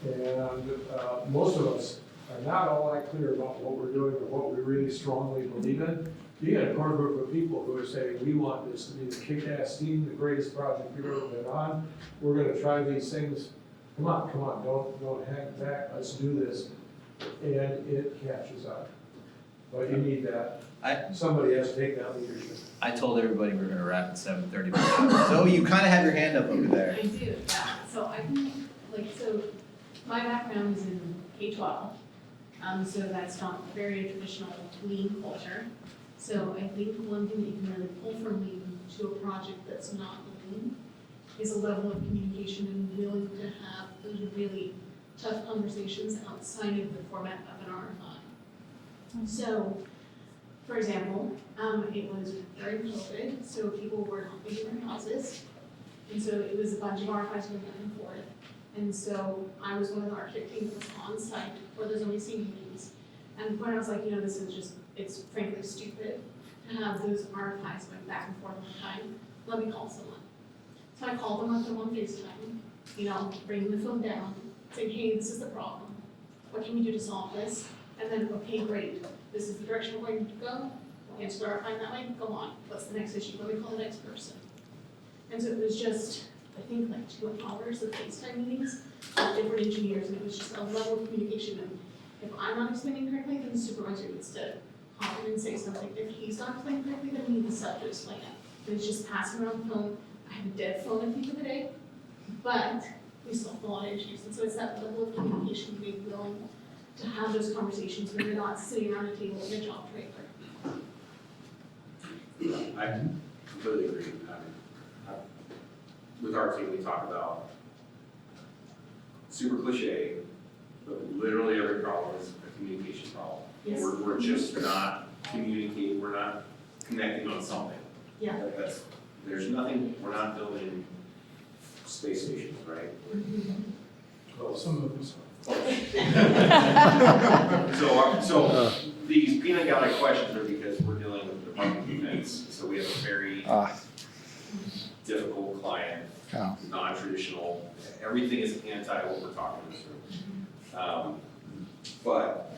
And most of us are not all that clear about what we're doing or what we really strongly believe in. You get a core group of people who are saying, we want this to be the kick-ass team, the greatest project we've ever been on. We're gonna try these things. Come on, don't hang back, let's do this. And it catches on. But you need that. Somebody has to take that leadership. I told everybody we were gonna wrap at 7:30. So you kinda have your hand up over there. I do, yeah. So I think, so my background is in K-12. So that's not very traditional lean culture. So I think one thing that you can really pull from lean to a project that's not lean is a level of communication and willing to have those really tough conversations outside of the format of an RFI. So, for example, it was during COVID, so people were not leaving their houses. And so it was a bunch of RFIs going back and forth. And so I was one of the architect team that was on site for those OEC meetings. And the point I was like, this is just, it's frankly stupid to have those RFIs going back and forth all the time. Let me call someone. So I called them up on FaceTime, you know, bringing the phone down, saying, hey, this is the problem. What can we do to solve this? And then, okay, great, this is the direction we're going to go. It's verifying that way, go on. What's the next issue? Let me call the next person. And so it was just, I think, like 2 hours of FaceTime meetings with different engineers, and it was just a level of communication. And if I'm not explaining correctly, then the supervisor needs to hop in and say something. If he's not explaining correctly, then we need the sub to explain it. And it's just passing around the phone. I have a dead phone at the end of the day, but we still have a lot of issues. And so it's that level of communication, being willing to have those conversations when you're not sitting around a table in a job trailer. I completely agree. With our team, we talk about super cliche, but literally every problem is a communication problem. Yes. We're just not communicating, we're not connecting on something. Yeah. There's nothing, we're not building space stations, right? Well, some of us. So these peanut gallery questions are because we're dealing with the Department of Defense, so we have a very difficult client, non-traditional, everything is anti what we're talking about. But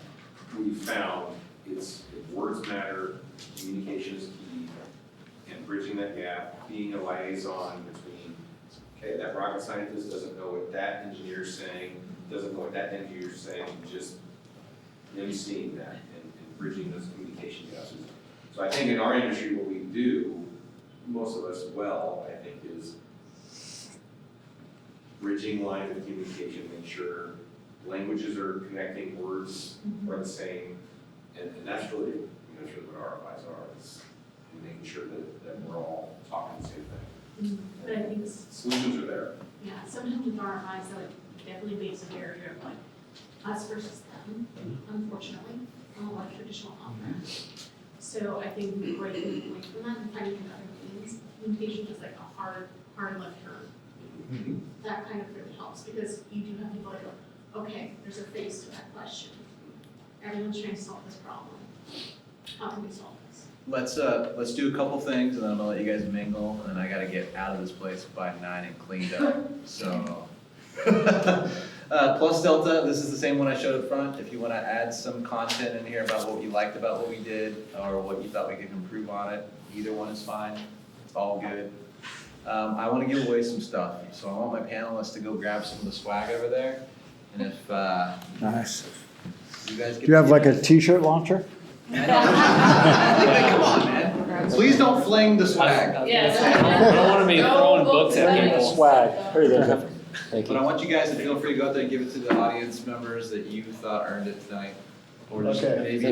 we found words matter, communication is key, and bridging that gap, being a liaison between, okay, that rocket scientist doesn't know what that engineer's saying, doesn't know what that engineer's saying, just them seeing that and bridging those communication gaps. So I think in our industry, what we do, most of us well, I think, is bridging lines of communication, make sure languages are connecting, words are the same, and that's really, that's really what our advice are, is making sure that we're all talking the same thing. But I think, Solutions are there. yeah, sometimes with RFIs, though, it definitely makes a barrier of like us versus them, unfortunately, on a lot of traditional contracts. So I think we break away from that and finding other means. Communication is like a hard left turn. That kind of really helps, because you do have people that go, okay, there's a face to that question. Everyone's trying to solve this problem. How can we solve this? Let's do a couple things, and then I'm gonna let you guys mingle, and then I gotta get out of this place by 9 and cleaned up, so. Plus Delta, this is the same one I showed up front. If you wanna add some content in here about what you liked about what we did, or what you thought we could improve on it, either one is fine, it's all good. I wanna give away some stuff, so I want my panelists to go grab some of the swag over there, and if, Nice. you guys get. Do you have like a t-shirt launcher? Come on, man. Please don't fling the swag. Yes. I don't wanna be throwing books at people. Swag. Here you go. But I want you guys to feel free to go out there and give it to the audience members that you thought earned it tonight. Or just Okay. maybe